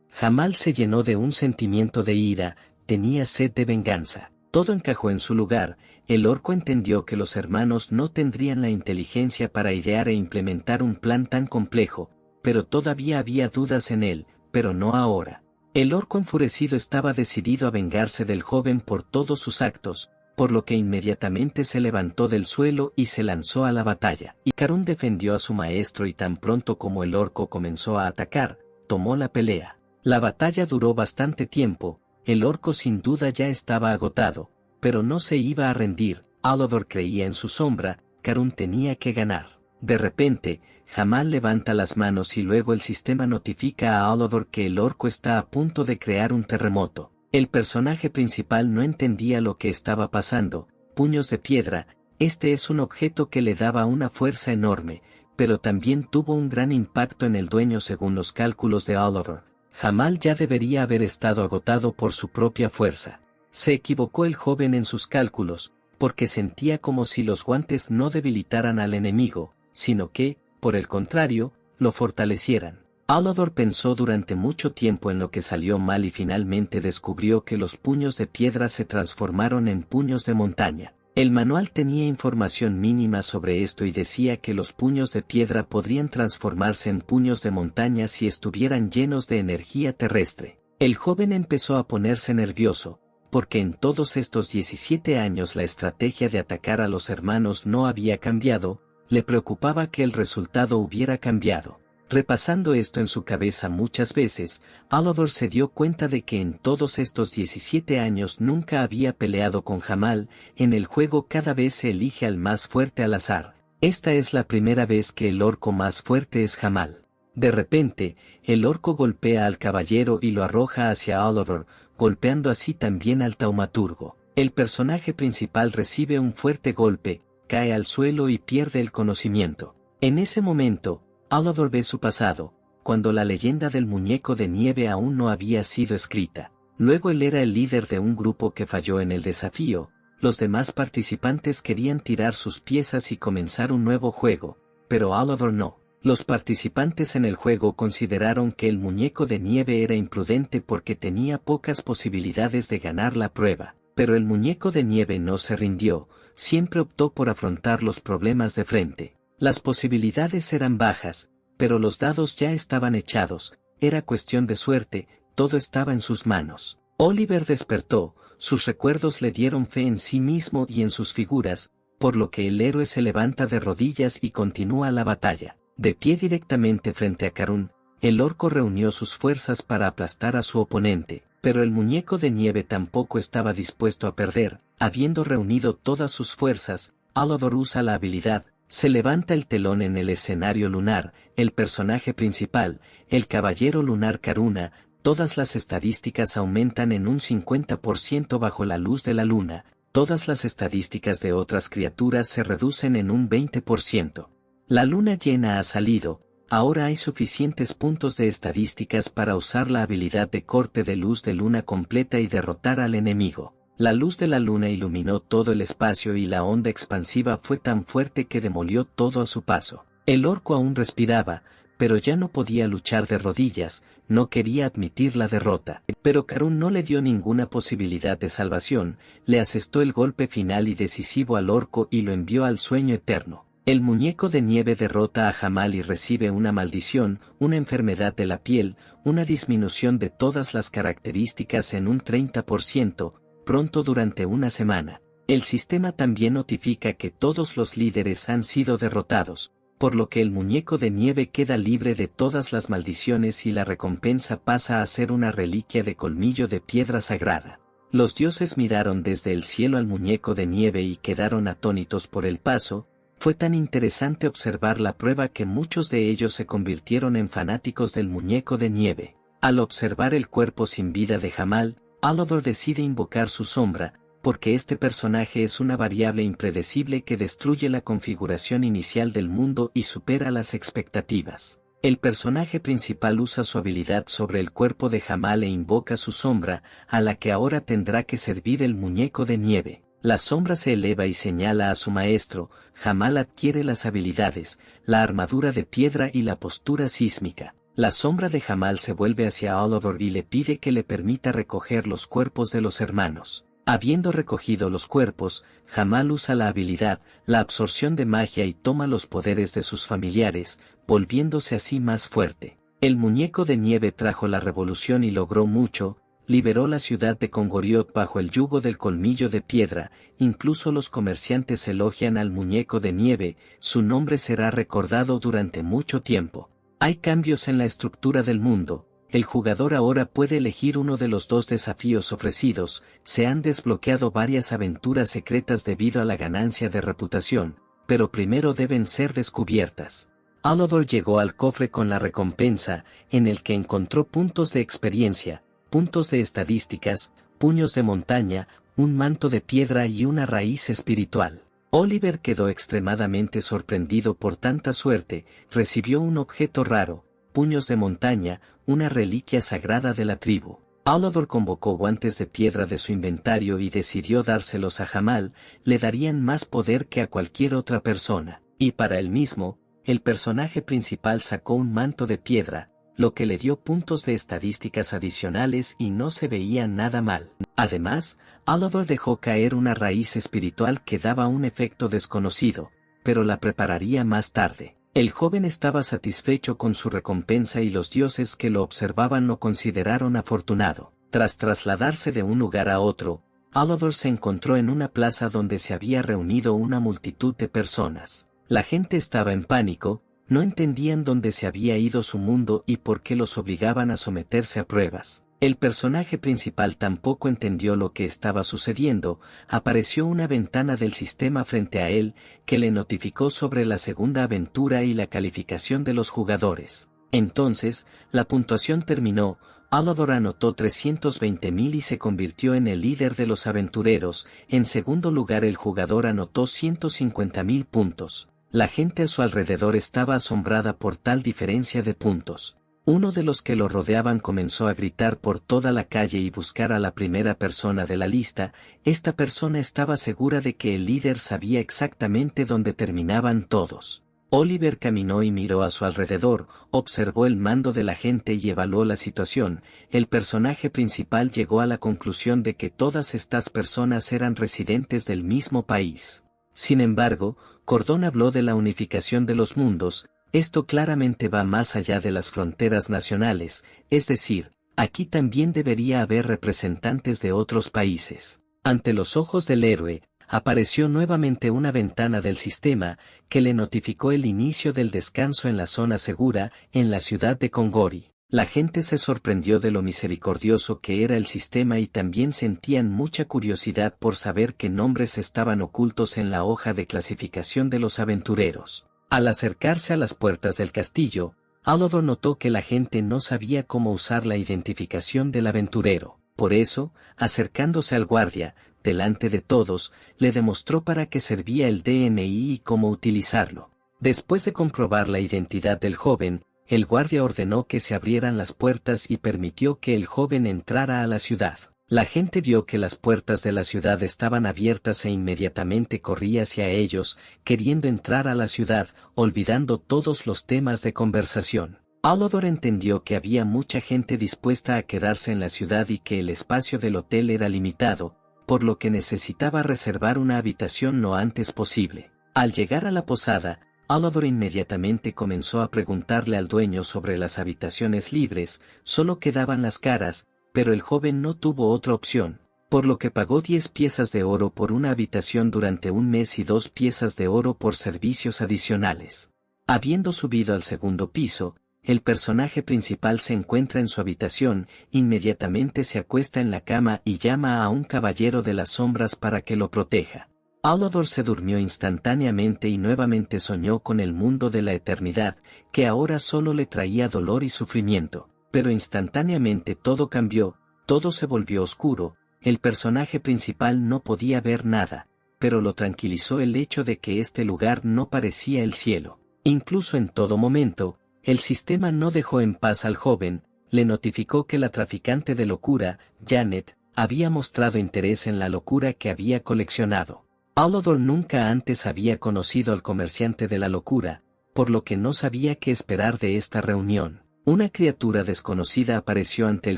Jamal se llenó de un sentimiento de ira, tenía sed de venganza. Todo encajó en su lugar, el orco entendió que los hermanos no tendrían la inteligencia para idear e implementar un plan tan complejo, pero todavía había dudas en él, pero no ahora. El orco enfurecido estaba decidido a vengarse del joven por todos sus actos, por lo que inmediatamente se levantó del suelo y se lanzó a la batalla. Y Karun defendió a su maestro y tan pronto como el orco comenzó a atacar, tomó la pelea. La batalla duró bastante tiempo, el orco sin duda ya estaba agotado, pero no se iba a rendir, Oliver creía en su sombra, Karun tenía que ganar. De repente, Jamal levanta las manos y luego el sistema notifica a Oliver que el orco está a punto de crear un terremoto. El personaje principal no entendía lo que estaba pasando, puños de piedra, este es un objeto que le daba una fuerza enorme, pero también tuvo un gran impacto en el dueño según los cálculos de Oliver. Jamal ya debería haber estado agotado por su propia fuerza. Se equivocó el joven en sus cálculos, porque sentía como si los guantes no debilitaran al enemigo, sino que, por el contrario, lo fortalecieran. Oliver pensó durante mucho tiempo en lo que salió mal y finalmente descubrió que los puños de piedra se transformaron en puños de montaña. El manual tenía información mínima sobre esto y decía que los puños de piedra podrían transformarse en puños de montaña si estuvieran llenos de energía terrestre. El joven empezó a ponerse nervioso, porque en todos estos 17 años la estrategia de atacar a los hermanos no había cambiado, le preocupaba que el resultado hubiera cambiado. Repasando esto en su cabeza muchas veces, Oliver se dio cuenta de que en todos estos 17 años nunca había peleado con Jamal. En el juego cada vez se elige al más fuerte al azar. Esta es la primera vez que el orco más fuerte es Jamal. De repente, el orco golpea al caballero y lo arroja hacia Oliver, golpeando así también al taumaturgo. El personaje principal recibe un fuerte golpe, cae al suelo y pierde el conocimiento. En ese momento, Oliver ve su pasado, cuando la leyenda del muñeco de nieve aún no había sido escrita. Luego él era el líder de un grupo que falló en el desafío. Los demás participantes querían tirar sus piezas y comenzar un nuevo juego, pero Oliver no. Los participantes en el juego consideraron que el muñeco de nieve era imprudente porque tenía pocas posibilidades de ganar la prueba, pero el muñeco de nieve no se rindió, siempre optó por afrontar los problemas de frente. Las posibilidades eran bajas, pero los dados ya estaban echados, era cuestión de suerte, todo estaba en sus manos. Oliver despertó, sus recuerdos le dieron fe en sí mismo y en sus figuras, por lo que el héroe se levanta de rodillas y continúa la batalla. De pie directamente frente a Karun, el orco reunió sus fuerzas para aplastar a su oponente, pero el muñeco de nieve tampoco estaba dispuesto a perder. Habiendo reunido todas sus fuerzas, Oliver usa la habilidad. Se levanta el telón en el escenario lunar, el personaje principal, el caballero lunar Karuna, todas las estadísticas aumentan en un 50% bajo la luz de la luna, todas las estadísticas de otras criaturas se reducen en un 20%. La luna llena ha salido, ahora hay suficientes puntos de estadísticas para usar la habilidad de corte de luz de luna completa y derrotar al enemigo. La luz de la luna iluminó todo el espacio y la onda expansiva fue tan fuerte que demolió todo a su paso. El orco aún respiraba, pero ya no podía luchar de rodillas, no quería admitir la derrota. Pero Karun no le dio ninguna posibilidad de salvación, le asestó el golpe final y decisivo al orco y lo envió al sueño eterno. El muñeco de nieve derrota a Jamal y recibe una maldición, una enfermedad de la piel, una disminución de todas las características en un 30%, pronto durante una semana. El sistema también notifica que todos los líderes han sido derrotados, por lo que el muñeco de nieve queda libre de todas las maldiciones y la recompensa pasa a ser una reliquia de colmillo de piedra sagrada. Los dioses miraron desde el cielo al muñeco de nieve y quedaron atónitos por el paso. Fue tan interesante observar la prueba que muchos de ellos se convirtieron en fanáticos del muñeco de nieve. Al observar el cuerpo sin vida de Jamal, Oliver decide invocar su sombra, porque este personaje es una variable impredecible que destruye la configuración inicial del mundo y supera las expectativas. El personaje principal usa su habilidad sobre el cuerpo de Jamal e invoca su sombra, a la que ahora tendrá que servir el muñeco de nieve. La sombra se eleva y señala a su maestro. Jamal adquiere las habilidades, la armadura de piedra y la postura sísmica. La sombra de Jamal se vuelve hacia Oliver y le pide que le permita recoger los cuerpos de los hermanos. Habiendo recogido los cuerpos, Jamal usa la habilidad, la absorción de magia y toma los poderes de sus familiares, volviéndose así más fuerte. El muñeco de nieve trajo la revolución y logró mucho, liberó la ciudad de Kongoriot bajo el yugo del colmillo de piedra, incluso los comerciantes elogian al muñeco de nieve, su nombre será recordado durante mucho tiempo. Hay cambios en la estructura del mundo, el jugador ahora puede elegir uno de los dos desafíos ofrecidos, se han desbloqueado varias aventuras secretas debido a la ganancia de reputación, pero primero deben ser descubiertas. Oliver llegó al cofre con la recompensa, en el que encontró puntos de experiencia, puntos de estadísticas, puños de montaña, un manto de piedra y una raíz espiritual. Oliver quedó extremadamente sorprendido por tanta suerte, recibió un objeto raro, puños de montaña, una reliquia sagrada de la tribu. Oliver convocó guantes de piedra de su inventario y decidió dárselos a Jamal, le darían más poder que a cualquier otra persona, y para él mismo, el personaje principal sacó un manto de piedra, lo que le dio puntos de estadísticas adicionales y no se veía nada mal. Además, Oliver dejó caer una raíz espiritual que daba un efecto desconocido, pero la prepararía más tarde. El joven estaba satisfecho con su recompensa y los dioses que lo observaban lo consideraron afortunado. Tras trasladarse de un lugar a otro, Oliver se encontró en una plaza donde se había reunido una multitud de personas. La gente estaba en pánico, no entendían dónde se había ido su mundo y por qué los obligaban a someterse a pruebas. El personaje principal tampoco entendió lo que estaba sucediendo. Apareció una ventana del sistema frente a él, que le notificó sobre la segunda aventura y la calificación de los jugadores. Entonces, la puntuación terminó. Oliver anotó 320.000 y se convirtió en el líder de los aventureros. En segundo lugar, el jugador anotó 150.000 puntos. La gente a su alrededor estaba asombrada por tal diferencia de puntos. Uno de los que lo rodeaban comenzó a gritar por toda la calle y buscar a la primera persona de la lista. Esta persona estaba segura de que el líder sabía exactamente dónde terminaban todos. Oliver caminó y miró a su alrededor, observó el mando de la gente y evaluó la situación. El personaje principal llegó a la conclusión de que todas estas personas eran residentes del mismo país. Sin embargo, Cordón habló de la unificación de los mundos. Esto claramente va más allá de las fronteras nacionales, es decir, aquí también debería haber representantes de otros países. Ante los ojos del héroe, apareció nuevamente una ventana del sistema, que le notificó el inicio del descanso en la zona segura, en la ciudad de Kongori. La gente se sorprendió de lo misericordioso que era el sistema y también sentían mucha curiosidad por saber qué nombres estaban ocultos en la hoja de clasificación de los aventureros. Al acercarse a las puertas del castillo, Oliver notó que la gente no sabía cómo usar la identificación del aventurero. Por eso, acercándose al guardia, delante de todos, le demostró para qué servía el DNI y cómo utilizarlo. Después de comprobar la identidad del joven, el guardia ordenó que se abrieran las puertas y permitió que el joven entrara a la ciudad. La gente vio que las puertas de la ciudad estaban abiertas e inmediatamente corría hacia ellos, queriendo entrar a la ciudad, olvidando todos los temas de conversación. Oliver entendió que había mucha gente dispuesta a quedarse en la ciudad y que el espacio del hotel era limitado, por lo que necesitaba reservar una habitación lo antes posible. Al llegar a la posada, Oliver inmediatamente comenzó a preguntarle al dueño sobre las habitaciones libres. Solo quedaban las caras, pero el joven no tuvo otra opción, por lo que pagó 10 piezas de oro por una habitación durante un mes y 2 piezas de oro por servicios adicionales. Habiendo subido al segundo piso, el personaje principal se encuentra en su habitación, inmediatamente se acuesta en la cama y llama a un caballero de las sombras para que lo proteja. Oliver se durmió instantáneamente y nuevamente soñó con el mundo de la eternidad, que ahora solo le traía dolor y sufrimiento. Pero instantáneamente todo cambió, todo se volvió oscuro. El personaje principal no podía ver nada, pero lo tranquilizó el hecho de que este lugar no parecía el cielo. Incluso en todo momento, el sistema no dejó en paz al joven. Le notificó que la traficante de locura, Janet, había mostrado interés en la locura que había coleccionado. Oliver nunca antes había conocido al comerciante de la locura, por lo que no sabía qué esperar de esta reunión. Una criatura desconocida apareció ante el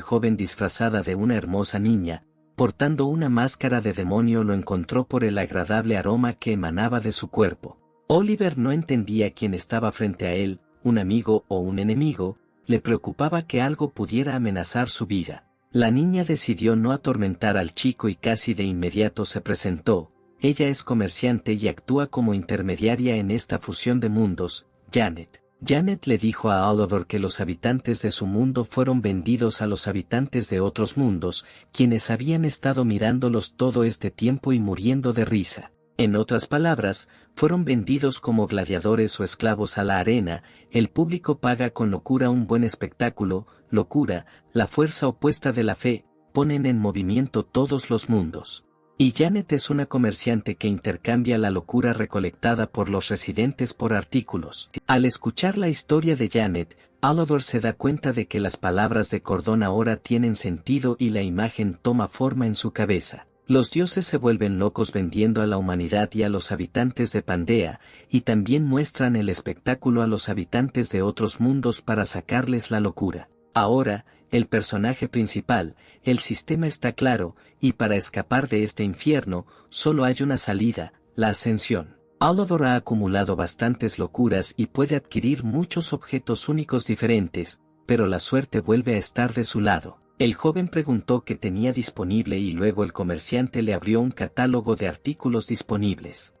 joven disfrazada de una hermosa niña, portando una máscara de demonio. Lo encontró por el agradable aroma que emanaba de su cuerpo. Oliver no entendía quién estaba frente a él, un amigo o un enemigo. Le preocupaba que algo pudiera amenazar su vida. La niña decidió no atormentar al chico y casi de inmediato se presentó. Ella es comerciante y actúa como intermediaria en esta fusión de mundos, Janet. Janet le dijo a Oliver que los habitantes de su mundo fueron vendidos a los habitantes de otros mundos, quienes habían estado mirándolos todo este tiempo y muriendo de risa. En otras palabras, fueron vendidos como gladiadores o esclavos a la arena. El público paga con locura un buen espectáculo. Locura, la fuerza opuesta de la fe, ponen en movimiento todos los mundos. Y Janet es una comerciante que intercambia la locura recolectada por los residentes por artículos. Al escuchar la historia de Janet, Oliver se da cuenta de que las palabras de Cordón ahora tienen sentido y la imagen toma forma en su cabeza. Los dioses se vuelven locos vendiendo a la humanidad y a los habitantes de Pandea, y también muestran el espectáculo a los habitantes de otros mundos para sacarles la locura. Ahora, el personaje principal, el sistema está claro, y para escapar de este infierno, solo hay una salida, la ascensión. Oliver ha acumulado bastantes locuras y puede adquirir muchos objetos únicos diferentes, pero la suerte vuelve a estar de su lado. El joven preguntó qué tenía disponible y luego el comerciante le abrió un catálogo de artículos disponibles.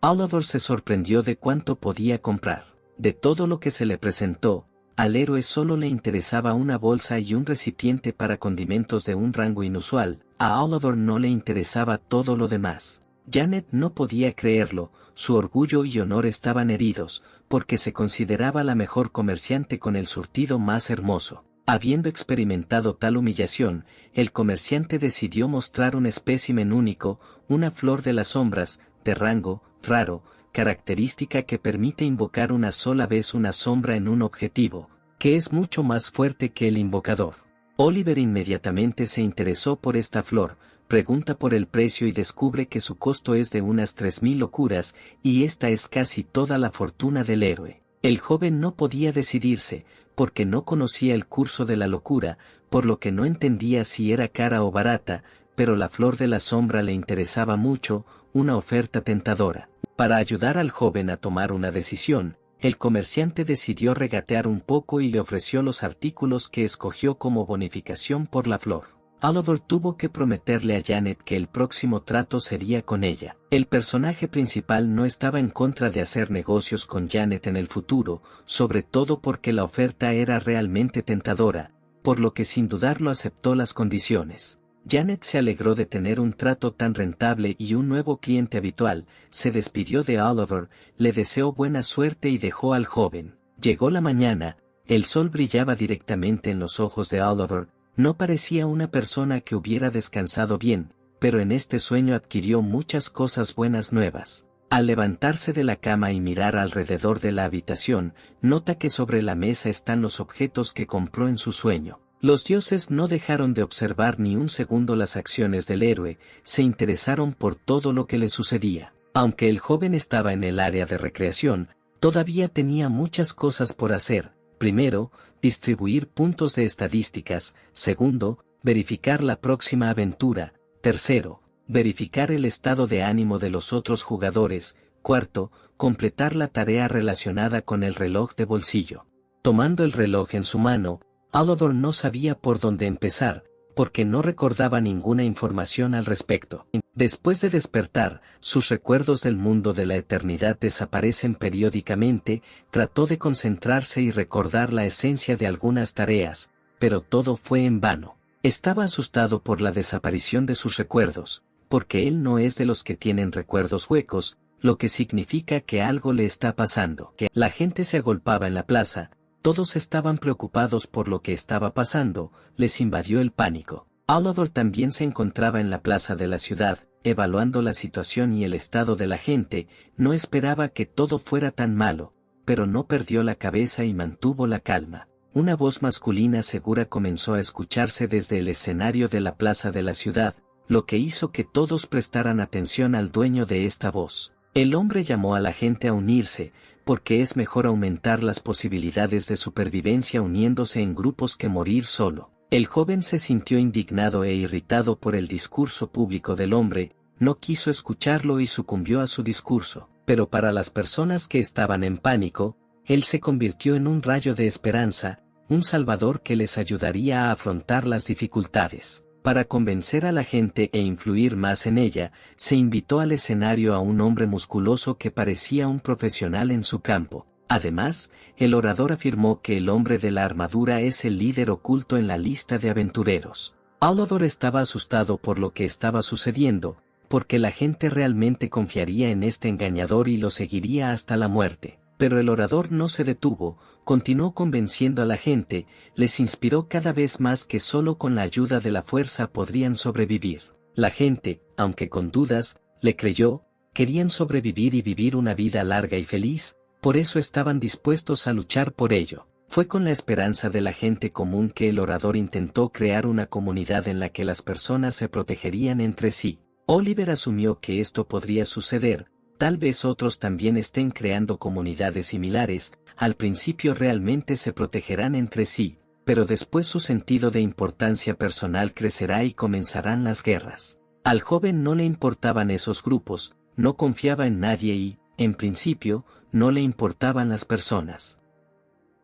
Oliver se sorprendió de cuánto podía comprar. De todo lo que se le presentó, al héroe solo le interesaba una bolsa y un recipiente para condimentos de un rango inusual, a Oliver no le interesaba todo lo demás. Janet no podía creerlo, su orgullo y honor estaban heridos, porque se consideraba la mejor comerciante con el surtido más hermoso. Habiendo experimentado tal humillación, el comerciante decidió mostrar un espécimen único, una flor de las sombras, de rango raro, característica que permite invocar una sola vez una sombra en un objetivo, que es mucho más fuerte que el invocador. Oliver inmediatamente se interesó por esta flor, pregunta por el precio y descubre que su costo es de unas 3.000 locuras, y esta es casi toda la fortuna del héroe. El joven no podía decidirse, porque no conocía el curso de la locura, por lo que no entendía si era cara o barata, pero la flor de la sombra le interesaba mucho, una oferta tentadora. Para ayudar al joven a tomar una decisión, el comerciante decidió regatear un poco y le ofreció los artículos que escogió como bonificación por la flor. Oliver tuvo que prometerle a Janet que el próximo trato sería con ella. El personaje principal no estaba en contra de hacer negocios con Janet en el futuro, sobre todo porque la oferta era realmente tentadora, por lo que sin dudarlo aceptó las condiciones. Janet se alegró de tener un trato tan rentable y un nuevo cliente habitual, se despidió de Oliver, le deseó buena suerte y dejó al joven. Llegó la mañana, el sol brillaba directamente en los ojos de Oliver. No parecía una persona que hubiera descansado bien, pero en este sueño adquirió muchas cosas buenas nuevas. Al levantarse de la cama y mirar alrededor de la habitación, nota que sobre la mesa están los objetos que compró en su sueño. Los dioses no dejaron de observar ni un segundo las acciones del héroe, se interesaron por todo lo que le sucedía. Aunque el joven estaba en el área de recreación, todavía tenía muchas cosas por hacer. Primero, distribuir puntos de estadísticas. Segundo, verificar la próxima aventura. Tercero, verificar el estado de ánimo de los otros jugadores. Cuarto, completar la tarea relacionada con el reloj de bolsillo. Tomando el reloj en su mano, Oliver no sabía por dónde empezar, porque no recordaba ninguna información al respecto. Después de despertar, sus recuerdos del mundo de la eternidad desaparecen periódicamente, trató de concentrarse y recordar la esencia de algunas tareas, pero todo fue en vano. Estaba asustado por la desaparición de sus recuerdos, porque él no es de los que tienen recuerdos huecos, lo que significa que algo le está pasando. Que la gente se agolpaba en la plaza, todos estaban preocupados por lo que estaba pasando, les invadió el pánico. Oliver también se encontraba en la plaza de la ciudad, evaluando la situación y el estado de la gente, no esperaba que todo fuera tan malo, pero no perdió la cabeza y mantuvo la calma. Una voz masculina segura comenzó a escucharse desde el escenario de la plaza de la ciudad, lo que hizo que todos prestaran atención al dueño de esta voz. El hombre llamó a la gente a unirse, porque es mejor aumentar las posibilidades de supervivencia uniéndose en grupos que morir solo. El joven se sintió indignado e irritado por el discurso público del hombre, no quiso escucharlo y sucumbió a su discurso, pero para las personas que estaban en pánico, él se convirtió en un rayo de esperanza, un salvador que les ayudaría a afrontar las dificultades. Para convencer a la gente e influir más en ella, se invitó al escenario a un hombre musculoso que parecía un profesional en su campo. Además, el orador afirmó que el hombre de la armadura es el líder oculto en la lista de aventureros. Oliver estaba asustado por lo que estaba sucediendo, porque la gente realmente confiaría en este engañador y lo seguiría hasta la muerte. Pero el orador no se detuvo, continuó convenciendo a la gente, les inspiró cada vez más que solo con la ayuda de la fuerza podrían sobrevivir. La gente, aunque con dudas, le creyó, querían sobrevivir y vivir una vida larga y feliz, por eso estaban dispuestos a luchar por ello. Fue con la esperanza de la gente común que el orador intentó crear una comunidad en la que las personas se protegerían entre sí. Oliver asumió que esto podría suceder, tal vez otros también estén creando comunidades similares, al principio realmente se protegerán entre sí, pero después su sentido de importancia personal crecerá y comenzarán las guerras. Al joven no le importaban esos grupos, no confiaba en nadie y, en principio, no le importaban las personas.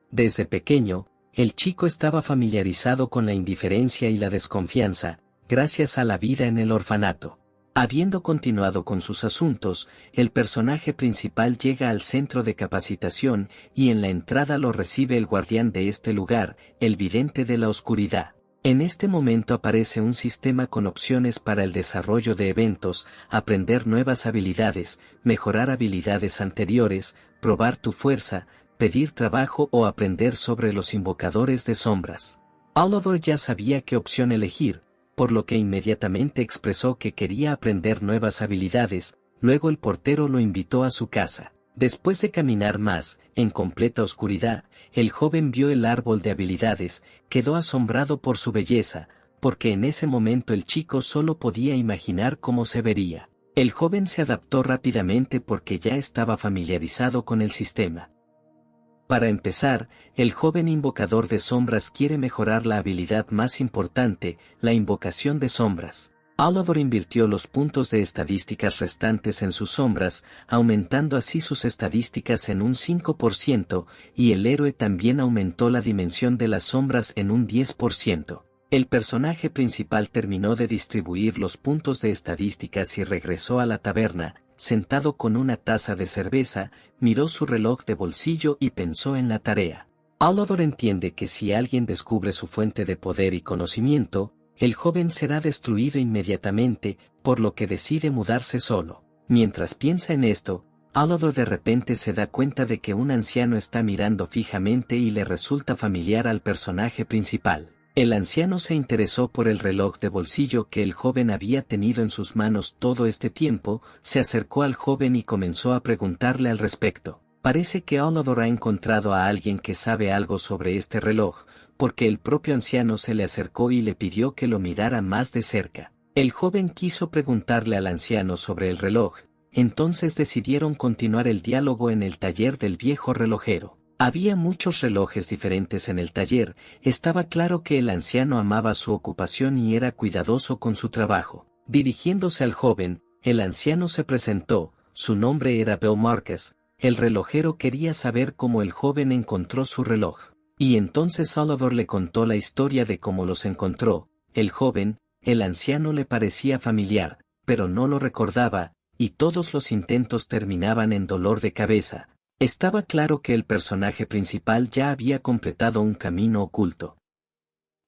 Desde pequeño, el chico estaba familiarizado con la indiferencia y la desconfianza, gracias a la vida en el orfanato. Habiendo continuado con sus asuntos, el personaje principal llega al centro de capacitación y en la entrada lo recibe el guardián de este lugar, el vidente de la oscuridad. En este momento aparece un sistema con opciones para el desarrollo de eventos, aprender nuevas habilidades, mejorar habilidades anteriores, probar tu fuerza, pedir trabajo o aprender sobre los invocadores de sombras. Oliver ya sabía qué opción elegir, por lo que inmediatamente expresó que quería aprender nuevas habilidades, luego el portero lo invitó a su casa. Después de caminar más, en completa oscuridad, el joven vio el árbol de habilidades, quedó asombrado por su belleza, porque en ese momento el chico solo podía imaginar cómo se vería. El joven se adaptó rápidamente porque ya estaba familiarizado con el sistema. Para empezar, el joven invocador de sombras quiere mejorar la habilidad más importante, la invocación de sombras. Oliver invirtió los puntos de estadísticas restantes en sus sombras, aumentando así sus estadísticas en un 5%, y el héroe también aumentó la dimensión de las sombras en un 10%. El personaje principal terminó de distribuir los puntos de estadísticas y regresó a la taberna. Sentado con una taza de cerveza, miró su reloj de bolsillo y pensó en la tarea. Oliver entiende que si alguien descubre su fuente de poder y conocimiento, el joven será destruido inmediatamente, por lo que decide mudarse solo. Mientras piensa en esto, Oliver de repente se da cuenta de que un anciano está mirando fijamente y le resulta familiar al personaje principal. El anciano se interesó por el reloj de bolsillo que el joven había tenido en sus manos todo este tiempo, se acercó al joven y comenzó a preguntarle al respecto. Parece que Oliver ha encontrado a alguien que sabe algo sobre este reloj, porque el propio anciano se le acercó y le pidió que lo mirara más de cerca. El joven quiso preguntarle al anciano sobre el reloj, entonces decidieron continuar el diálogo en el taller del viejo relojero. Había muchos relojes diferentes en el taller, estaba claro que el anciano amaba su ocupación y era cuidadoso con su trabajo. Dirigiéndose al joven, el anciano se presentó, su nombre era Bill Marcus, el relojero quería saber cómo el joven encontró su reloj. Y entonces Oliver le contó la historia de cómo los encontró. El joven, el anciano le parecía familiar, pero no lo recordaba, y todos los intentos terminaban en dolor de cabeza. Estaba claro que el personaje principal ya había completado un camino oculto.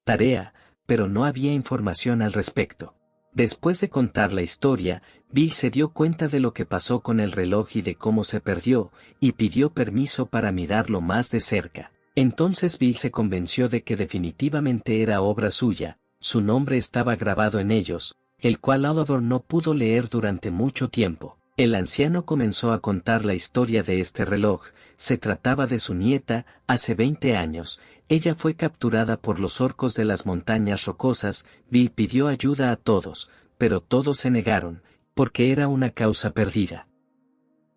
Tarea, pero no había información al respecto. Después de contar la historia, Bill se dio cuenta de lo que pasó con el reloj y de cómo se perdió, y pidió permiso para mirarlo más de cerca. Entonces Bill se convenció de que definitivamente era obra suya, su nombre estaba grabado en ellos, el cual Oliver no pudo leer durante mucho tiempo. El anciano comenzó a contar la historia de este reloj, se trataba de su nieta, hace 20 años, ella fue capturada por los orcos de las montañas rocosas, Bill pidió ayuda a todos, pero todos se negaron, porque era una causa perdida.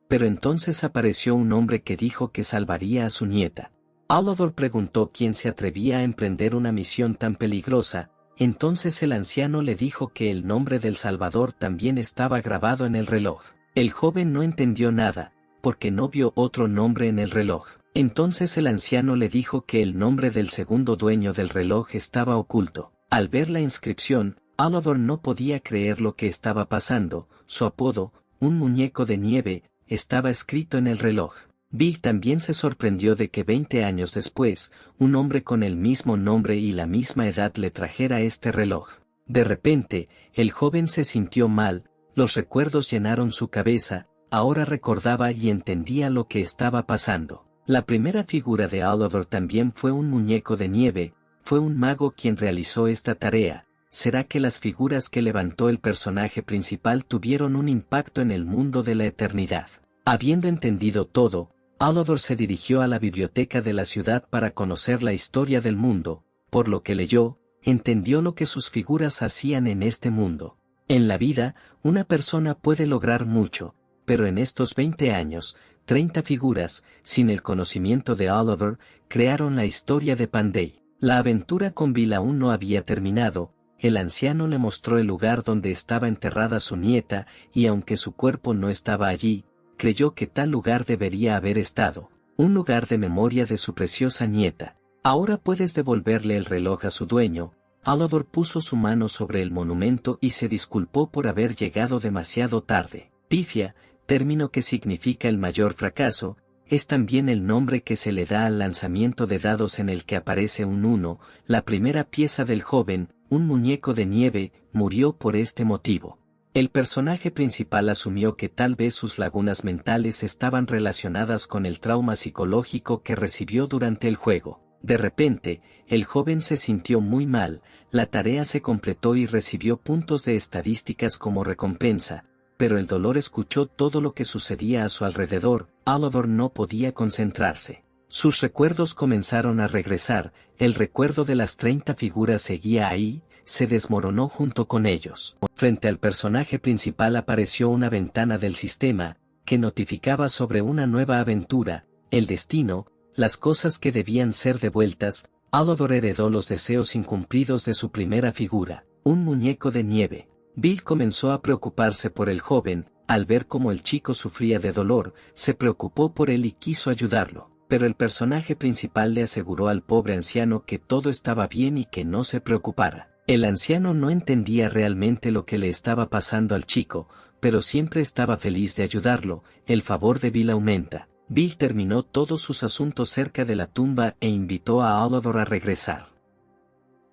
Pero entonces apareció un hombre que dijo que salvaría a su nieta. Oliver preguntó quién se atrevía a emprender una misión tan peligrosa, entonces el anciano le dijo que el nombre del Salvador también estaba grabado en el reloj. El joven no entendió nada, porque no vio otro nombre en el reloj. Entonces el anciano le dijo que el nombre del segundo dueño del reloj estaba oculto. Al ver la inscripción, Oliver no podía creer lo que estaba pasando, su apodo, un muñeco de nieve, estaba escrito en el reloj. Bill también se sorprendió de que 20 años después, un hombre con el mismo nombre y la misma edad le trajera este reloj. De repente, el joven se sintió mal, los recuerdos llenaron su cabeza, ahora recordaba y entendía lo que estaba pasando. La primera figura de Oliver también fue un muñeco de nieve, fue un mago quien realizó esta tarea. ¿Será que las figuras que levantó el personaje principal tuvieron un impacto en el mundo de la eternidad? Habiendo entendido todo, Oliver se dirigió a la biblioteca de la ciudad para conocer la historia del mundo, por lo que leyó, entendió lo que sus figuras hacían en este mundo. En la vida, una persona puede lograr mucho, pero en estos 20 años, 30 figuras, sin el conocimiento de Oliver, crearon la historia de Panday. La aventura con Bill aún no había terminado. El anciano le mostró el lugar donde estaba enterrada su nieta, y aunque su cuerpo no estaba allí, creyó que tal lugar debería haber estado, un lugar de memoria de su preciosa nieta. Ahora puedes devolverle el reloj a su dueño. Oliver puso su mano sobre el monumento y se disculpó por haber llegado demasiado tarde. Pifia, término que significa el mayor fracaso, es también el nombre que se le da al lanzamiento de dados en el que aparece un 1, la primera pieza del joven, un muñeco de nieve, murió por este motivo. El personaje principal asumió que tal vez sus lagunas mentales estaban relacionadas con el trauma psicológico que recibió durante el juego. De repente, el joven se sintió muy mal, la tarea se completó y recibió puntos de estadísticas como recompensa, pero el dolor escuchó todo lo que sucedía a su alrededor. Oliver no podía concentrarse. Sus recuerdos comenzaron a regresar, el recuerdo de las 30 figuras seguía ahí, se desmoronó junto con ellos. Frente al personaje principal apareció una ventana del sistema, que notificaba sobre una nueva aventura, el destino, las cosas que debían ser devueltas. Oliver heredó los deseos incumplidos de su primera figura, un muñeco de nieve. Bill comenzó a preocuparse por el joven, al ver cómo el chico sufría de dolor, se preocupó por él y quiso ayudarlo, pero el personaje principal le aseguró al pobre anciano que todo estaba bien y que no se preocupara. El anciano no entendía realmente lo que le estaba pasando al chico, pero siempre estaba feliz de ayudarlo. El favor de Bill aumenta. Bill terminó todos sus asuntos cerca de la tumba e invitó a Oliver a regresar.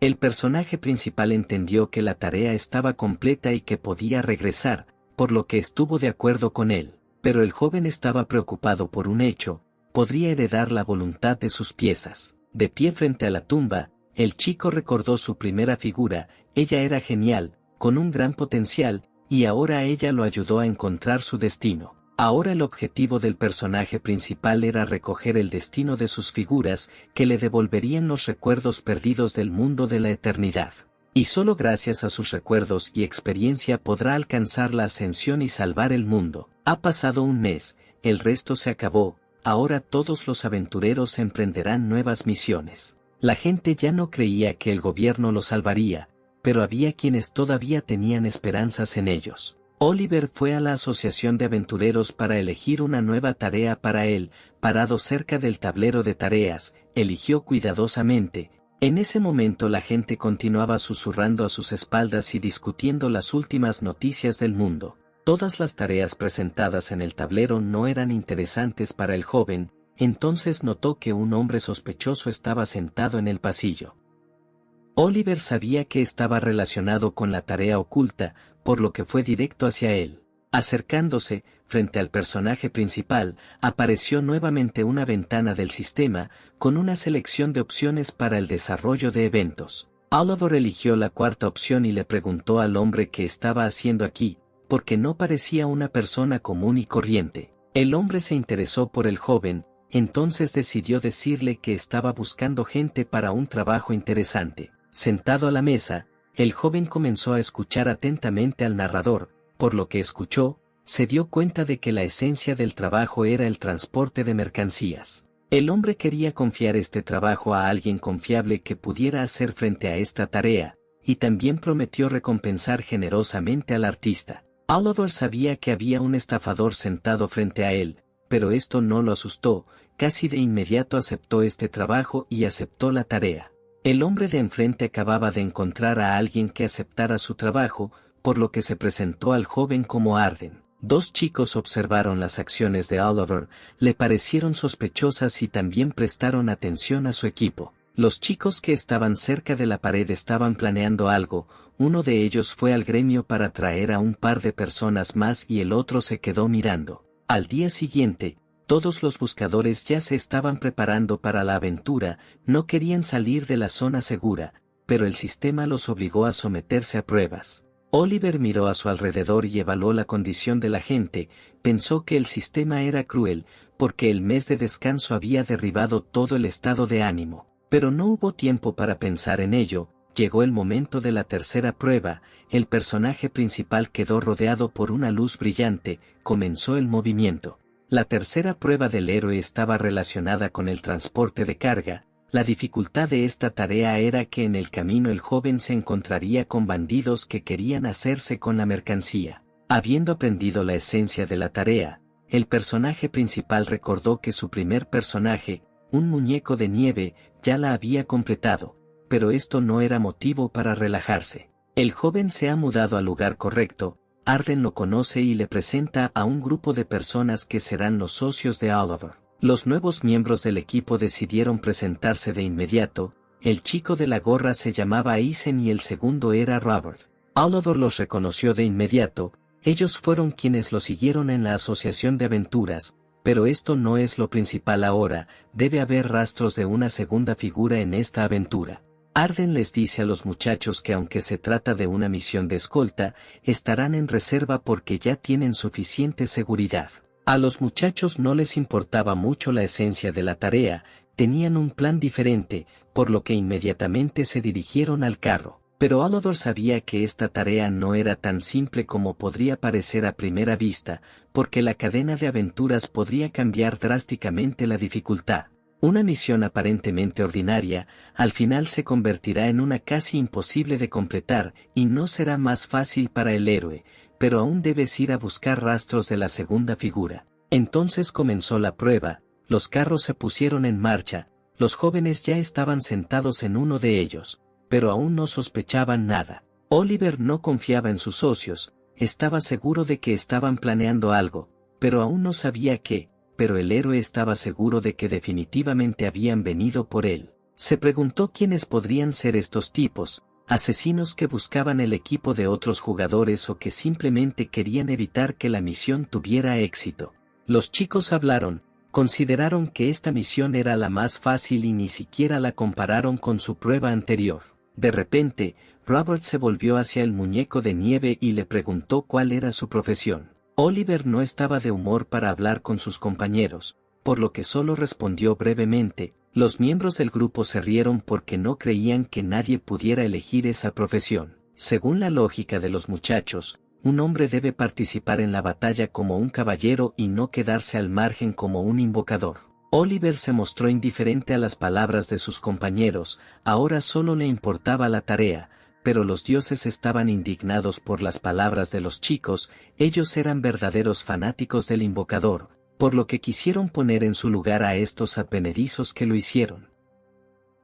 El personaje principal entendió que la tarea estaba completa y que podía regresar, por lo que estuvo de acuerdo con él, pero el joven estaba preocupado por un hecho: podría heredar la voluntad de sus piezas. De pie frente a la tumba, el chico recordó su primera figura. Ella era genial, con un gran potencial, y ahora ella lo ayudó a encontrar su destino. Ahora el objetivo del personaje principal era recoger el destino de sus figuras, que le devolverían los recuerdos perdidos del mundo de la eternidad. Y solo gracias a sus recuerdos y experiencia podrá alcanzar la ascensión y salvar el mundo. Ha pasado un mes, el resto se acabó, ahora todos los aventureros emprenderán nuevas misiones. La gente ya no creía que el gobierno los salvaría, pero había quienes todavía tenían esperanzas en ellos. Oliver fue a la asociación de aventureros para elegir una nueva tarea para él. Parado cerca del tablero de tareas, eligió cuidadosamente. En ese momento la gente continuaba susurrando a sus espaldas y discutiendo las últimas noticias del mundo. Todas las tareas presentadas en el tablero no eran interesantes para el joven. Entonces notó que un hombre sospechoso estaba sentado en el pasillo. Oliver sabía que estaba relacionado con la tarea oculta, por lo que fue directo hacia él. Acercándose, frente al personaje principal, apareció nuevamente una ventana del sistema, con una selección de opciones para el desarrollo de eventos. Oliver eligió la cuarta opción y le preguntó al hombre qué estaba haciendo aquí, porque no parecía una persona común y corriente. El hombre se interesó por el joven, entonces decidió decirle que estaba buscando gente para un trabajo interesante. Sentado a la mesa, el joven comenzó a escuchar atentamente al narrador. Por lo que escuchó, se dio cuenta de que la esencia del trabajo era el transporte de mercancías. El hombre quería confiar este trabajo a alguien confiable que pudiera hacer frente a esta tarea, y también prometió recompensar generosamente al artista. Oliver sabía que había un estafador sentado frente a él, pero esto no lo asustó. Casi de inmediato aceptó este trabajo y aceptó la tarea. El hombre de enfrente acababa de encontrar a alguien que aceptara su trabajo, por lo que se presentó al joven como Arden. Dos chicos observaron las acciones de Oliver, le parecieron sospechosas y también prestaron atención a su equipo. Los chicos que estaban cerca de la pared estaban planeando algo. Uno de ellos fue al gremio para traer a un par de personas más y el otro se quedó mirando. Al día siguiente, todos los buscadores ya se estaban preparando para la aventura. No querían salir de la zona segura, pero el sistema los obligó a someterse a pruebas. Oliver miró a su alrededor y evaluó la condición de la gente, pensó que el sistema era cruel, porque el mes de descanso había derribado todo el estado de ánimo. Pero no hubo tiempo para pensar en ello, llegó el momento de la tercera prueba, el personaje principal quedó rodeado por una luz brillante, comenzó el movimiento. La tercera prueba del héroe estaba relacionada con el transporte de carga. La dificultad de esta tarea era que en el camino el joven se encontraría con bandidos que querían hacerse con la mercancía. Habiendo aprendido la esencia de la tarea, el personaje principal recordó que su primer personaje, un muñeco de nieve, ya la había completado, pero esto no era motivo para relajarse. El joven se ha mudado al lugar correcto, Arden lo conoce y le presenta a un grupo de personas que serán los socios de Oliver. Los nuevos miembros del equipo decidieron presentarse de inmediato, el chico de la gorra se llamaba Eisen y el segundo era Robert. Oliver los reconoció de inmediato, ellos fueron quienes lo siguieron en la asociación de aventuras, pero esto no es lo principal ahora, debe haber rastros de una segunda figura en esta aventura. Arden les dice a los muchachos que aunque se trata de una misión de escolta, estarán en reserva porque ya tienen suficiente seguridad. A los muchachos no les importaba mucho la esencia de la tarea, tenían un plan diferente, por lo que inmediatamente se dirigieron al carro. Pero Oliver sabía que esta tarea no era tan simple como podría parecer a primera vista, porque la cadena de aventuras podría cambiar drásticamente la dificultad. Una misión aparentemente ordinaria, al final se convertirá en una casi imposible de completar, y no será más fácil para el héroe, pero aún debes ir a buscar rastros de la segunda figura. Entonces comenzó la prueba, los carros se pusieron en marcha, los jóvenes ya estaban sentados en uno de ellos, pero aún no sospechaban nada. Oliver no confiaba en sus socios, estaba seguro de que estaban planeando algo, pero aún no sabía qué, pero el héroe estaba seguro de que definitivamente habían venido por él. Se preguntó quiénes podrían ser estos tipos, asesinos que buscaban el equipo de otros jugadores o que simplemente querían evitar que la misión tuviera éxito. Los chicos hablaron, consideraron que esta misión era la más fácil y ni siquiera la compararon con su prueba anterior. De repente, Robert se volvió hacia el muñeco de nieve y le preguntó cuál era su profesión. Oliver no estaba de humor para hablar con sus compañeros, por lo que solo respondió brevemente. Los miembros del grupo se rieron porque no creían que nadie pudiera elegir esa profesión. Según la lógica de los muchachos, un hombre debe participar en la batalla como un caballero y no quedarse al margen como un invocador. Oliver se mostró indiferente a las palabras de sus compañeros, ahora solo le importaba la tarea, pero los dioses estaban indignados por las palabras de los chicos, ellos eran verdaderos fanáticos del invocador, por lo que quisieron poner en su lugar a estos advenedizos que lo hicieron.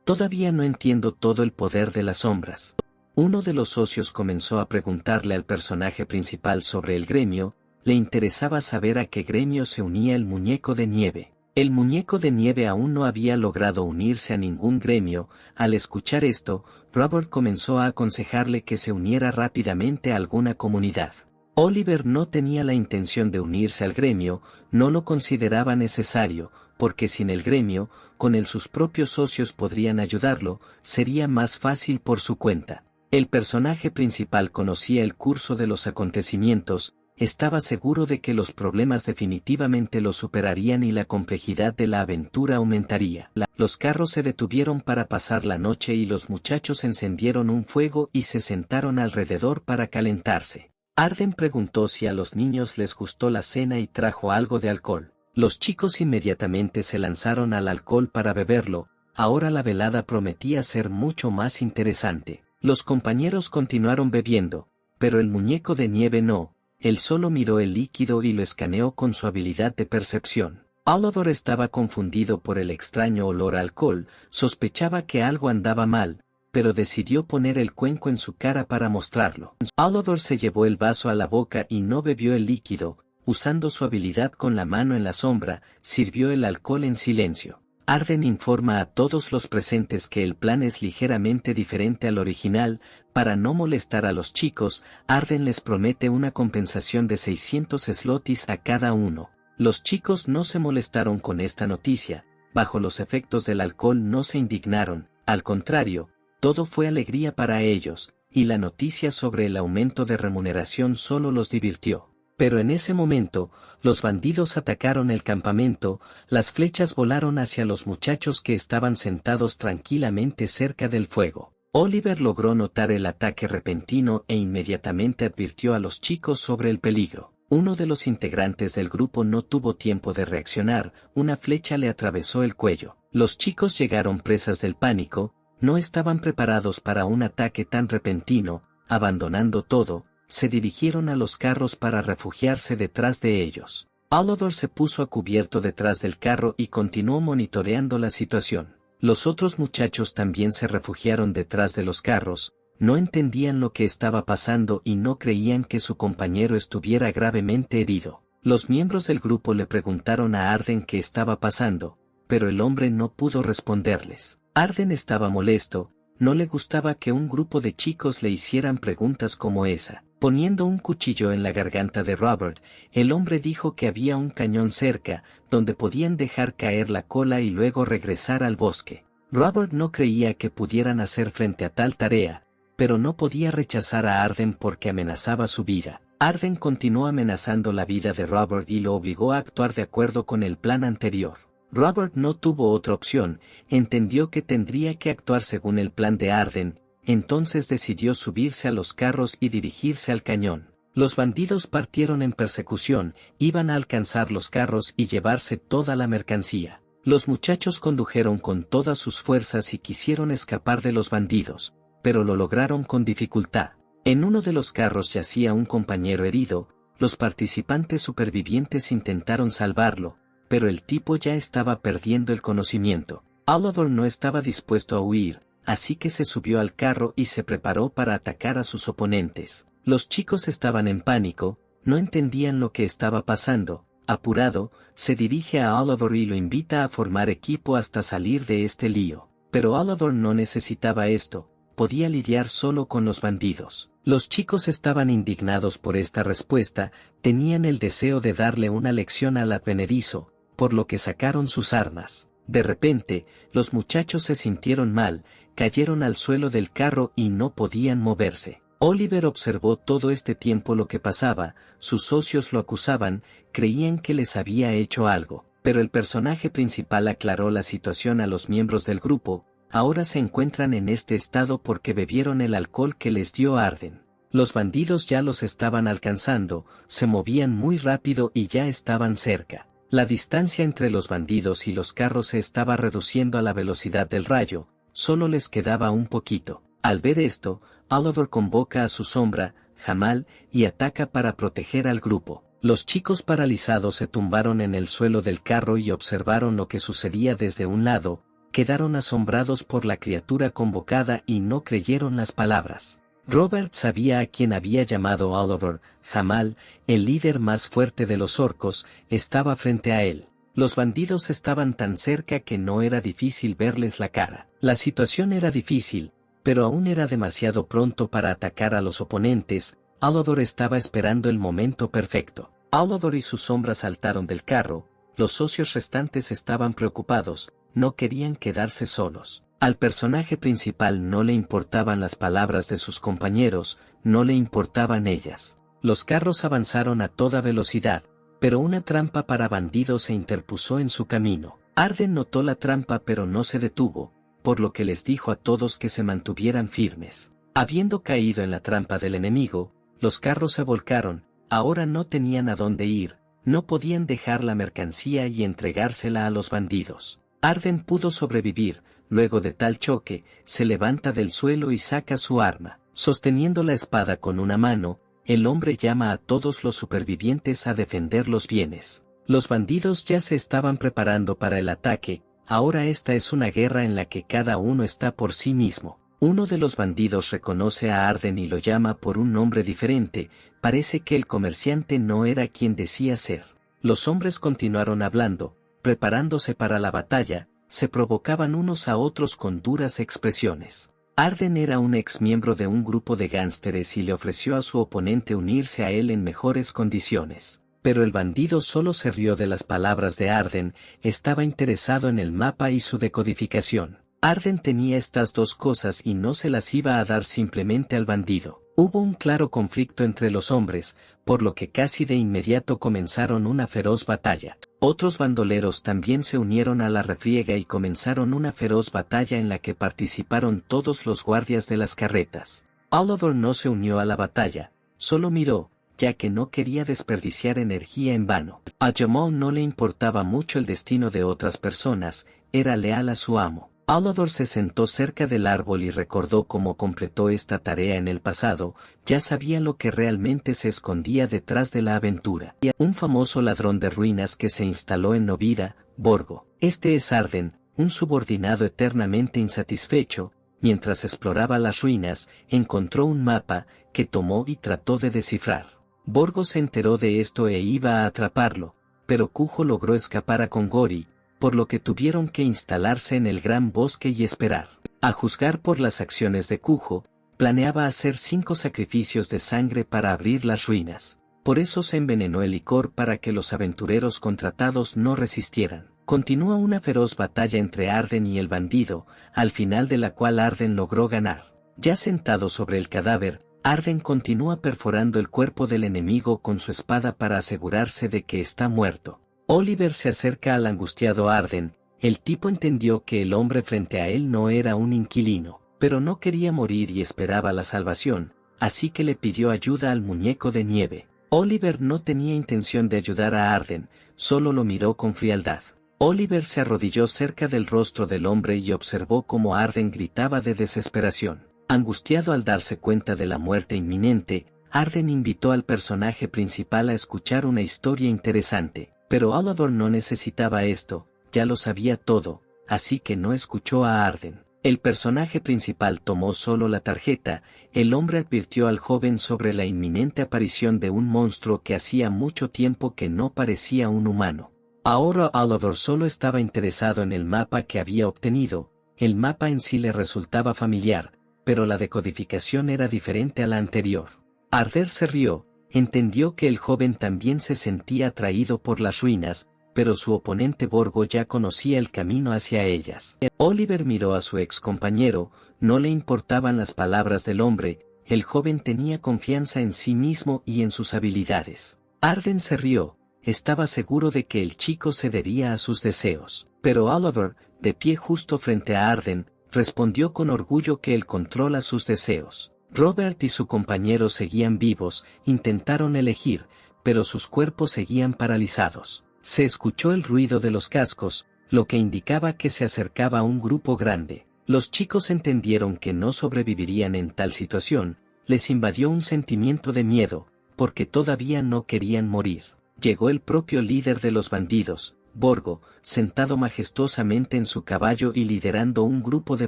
Todavía no entiendo todo el poder de las sombras. Uno de los socios comenzó a preguntarle al personaje principal sobre el gremio, le interesaba saber a qué gremio se unía el muñeco de nieve. El muñeco de nieve aún no había logrado unirse a ningún gremio, al escuchar esto, Robert comenzó a aconsejarle que se uniera rápidamente a alguna comunidad. Oliver no tenía la intención de unirse al gremio, no lo consideraba necesario, porque sin el gremio, con él sus propios socios podrían ayudarlo, sería más fácil por su cuenta. El personaje principal conocía el curso de los acontecimientos, estaba seguro de que los problemas definitivamente lo superarían y la complejidad de la aventura aumentaría. Los carros se detuvieron para pasar la noche y los muchachos encendieron un fuego y se sentaron alrededor para calentarse. Arden preguntó si a los niños les gustó la cena y trajo algo de alcohol. Los chicos inmediatamente se lanzaron al alcohol para beberlo, ahora la velada prometía ser mucho más interesante. Los compañeros continuaron bebiendo, pero el muñeco de nieve no, él solo miró el líquido y lo escaneó con su habilidad de percepción. Oliver estaba confundido por el extraño olor a alcohol, sospechaba que algo andaba mal, pero decidió poner el cuenco en su cara para mostrarlo. Oliver se llevó el vaso a la boca y no bebió el líquido, usando su habilidad con la mano en la sombra, sirvió el alcohol en silencio. Arden informa a todos los presentes que el plan es ligeramente diferente al original, para no molestar a los chicos, Arden les promete una compensación de 600 slotis a cada uno. Los chicos no se molestaron con esta noticia, bajo los efectos del alcohol no se indignaron, al contrario, todo fue alegría para ellos, y la noticia sobre el aumento de remuneración solo los divirtió. Pero en ese momento, los bandidos atacaron el campamento, las flechas volaron hacia los muchachos que estaban sentados tranquilamente cerca del fuego. Oliver logró notar el ataque repentino e inmediatamente advirtió a los chicos sobre el peligro. Uno de los integrantes del grupo no tuvo tiempo de reaccionar, una flecha le atravesó el cuello. Los chicos llegaron presas del pánico, no estaban preparados para un ataque tan repentino, abandonando todo, se dirigieron a los carros para refugiarse detrás de ellos. Oliver se puso a cubierto detrás del carro y continuó monitoreando la situación. Los otros muchachos también se refugiaron detrás de los carros, no entendían lo que estaba pasando y no creían que su compañero estuviera gravemente herido. Los miembros del grupo le preguntaron a Arden qué estaba pasando, pero el hombre no pudo responderles. Arden estaba molesto, no le gustaba que un grupo de chicos le hicieran preguntas como esa. Poniendo un cuchillo en la garganta de Robert, el hombre dijo que había un cañón cerca, donde podían dejar caer la cola y luego regresar al bosque. Robert no creía que pudieran hacer frente a tal tarea, pero no podía rechazar a Arden porque amenazaba su vida. Arden continuó amenazando la vida de Robert y lo obligó a actuar de acuerdo con el plan anterior. Robert no tuvo otra opción, entendió que tendría que actuar según el plan de Arden, entonces decidió subirse a los carros y dirigirse al cañón. Los bandidos partieron en persecución, iban a alcanzar los carros y llevarse toda la mercancía. Los muchachos condujeron con todas sus fuerzas y quisieron escapar de los bandidos, pero lo lograron con dificultad. En uno de los carros yacía un compañero herido, los participantes supervivientes intentaron salvarlo, pero el tipo ya estaba perdiendo el conocimiento. Oliver no estaba dispuesto a huir, así que se subió al carro y se preparó para atacar a sus oponentes. Los chicos estaban en pánico, no entendían lo que estaba pasando. Apurado, se dirige a Oliver y lo invita a formar equipo hasta salir de este lío. Pero Oliver no necesitaba esto, podía lidiar solo con los bandidos. Los chicos estaban indignados por esta respuesta, tenían el deseo de darle una lección al advenedizo, por lo que sacaron sus armas. De repente, los muchachos se sintieron mal, cayeron al suelo del carro y no podían moverse. Oliver observó todo este tiempo lo que pasaba, sus socios lo acusaban, creían que les había hecho algo, pero el personaje principal aclaró la situación a los miembros del grupo, ahora se encuentran en este estado porque bebieron el alcohol que les dio Arden. Los bandidos ya los estaban alcanzando, se movían muy rápido y ya estaban cerca. La distancia entre los bandidos y los carros se estaba reduciendo a la velocidad del rayo, solo les quedaba un poquito. Al ver esto, Oliver convoca a su sombra, Jamal, y ataca para proteger al grupo. Los chicos paralizados se tumbaron en el suelo del carro y observaron lo que sucedía desde un lado, quedaron asombrados por la criatura convocada y no creyeron las palabras. Robert sabía a quién había llamado Oliver. Jamal, el líder más fuerte de los orcos, estaba frente a él. Los bandidos estaban tan cerca que no era difícil verles la cara. La situación era difícil, pero aún era demasiado pronto para atacar a los oponentes. Oliver estaba esperando el momento perfecto. Oliver y su sombra saltaron del carro, los socios restantes estaban preocupados, no querían quedarse solos. Al personaje principal no le importaban las palabras de sus compañeros, no le importaban ellas. Los carros avanzaron a toda velocidad, pero una trampa para bandidos se interpuso en su camino. Arden notó la trampa pero no se detuvo, por lo que les dijo a todos que se mantuvieran firmes. Habiendo caído en la trampa del enemigo, los carros se volcaron, ahora no tenían a dónde ir, no podían dejar la mercancía y entregársela a los bandidos. Arden pudo sobrevivir. Luego de tal choque, se levanta del suelo y saca su arma. Sosteniendo la espada con una mano, el hombre llama a todos los supervivientes a defender los bienes. Los bandidos ya se estaban preparando para el ataque, ahora esta es una guerra en la que cada uno está por sí mismo. Uno de los bandidos reconoce a Arden y lo llama por un nombre diferente, parece que el comerciante no era quien decía ser. Los hombres continuaron hablando, preparándose para la batalla, se provocaban unos a otros con duras expresiones. Arden era un ex miembro de un grupo de gánsteres y le ofreció a su oponente unirse a él en mejores condiciones. Pero el bandido solo se rió de las palabras de Arden, estaba interesado en el mapa y su decodificación. Arden tenía estas dos cosas y no se las iba a dar simplemente al bandido. Hubo un claro conflicto entre los hombres, por lo que casi de inmediato comenzaron una feroz batalla. Otros bandoleros también se unieron a la refriega y comenzaron una feroz batalla en la que participaron todos los guardias de las carretas. Oliver no se unió a la batalla, solo miró, ya que no quería desperdiciar energía en vano. A Jamal no le importaba mucho el destino de otras personas, era leal a su amo. Oliver se sentó cerca del árbol y recordó cómo completó esta tarea en el pasado, ya sabía lo que realmente se escondía detrás de la aventura. Un famoso ladrón de ruinas que se instaló en Novida, Borgo. Este es Arden, un subordinado eternamente insatisfecho, mientras exploraba las ruinas, encontró un mapa, que tomó y trató de descifrar. Borgo se enteró de esto e iba a atraparlo, pero Cujo logró escapar a Congori, por lo que tuvieron que instalarse en el gran bosque y esperar. A juzgar por las acciones de Cujo, planeaba hacer 5 sacrificios de sangre para abrir las ruinas. Por eso se envenenó el licor para que los aventureros contratados no resistieran. Continúa una feroz batalla entre Arden y el bandido, al final de la cual Arden logró ganar. Ya sentado sobre el cadáver, Arden continúa perforando el cuerpo del enemigo con su espada para asegurarse de que está muerto. Oliver se acerca al angustiado Arden, el tipo entendió que el hombre frente a él no era un inquilino, pero no quería morir y esperaba la salvación, así que le pidió ayuda al muñeco de nieve. Oliver no tenía intención de ayudar a Arden, solo lo miró con frialdad. Oliver se arrodilló cerca del rostro del hombre y observó cómo Arden gritaba de desesperación. Angustiado al darse cuenta de la muerte inminente, Arden invitó al personaje principal a escuchar una historia interesante. Pero Oliver no necesitaba esto, ya lo sabía todo, así que no escuchó a Arden. El personaje principal tomó solo la tarjeta, el hombre advirtió al joven sobre la inminente aparición de un monstruo que hacía mucho tiempo que no parecía un humano. Ahora Oliver solo estaba interesado en el mapa que había obtenido, el mapa en sí le resultaba familiar, pero la decodificación era diferente a la anterior. Arden se rió. Entendió que el joven también se sentía atraído por las ruinas, pero su oponente Borgo ya conocía el camino hacia ellas. Oliver miró a su ex compañero, no le importaban las palabras del hombre, el joven tenía confianza en sí mismo y en sus habilidades. Arden se rió, estaba seguro de que el chico cedería a sus deseos, pero Oliver, de pie justo frente a Arden, respondió con orgullo que él controla sus deseos. Robert y su compañero seguían vivos, intentaron elegir, pero sus cuerpos seguían paralizados. Se escuchó el ruido de los cascos, lo que indicaba que se acercaba un grupo grande. Los chicos entendieron que no sobrevivirían en tal situación, les invadió un sentimiento de miedo, porque todavía no querían morir. Llegó el propio líder de los bandidos, Borgo, sentado majestuosamente en su caballo y liderando un grupo de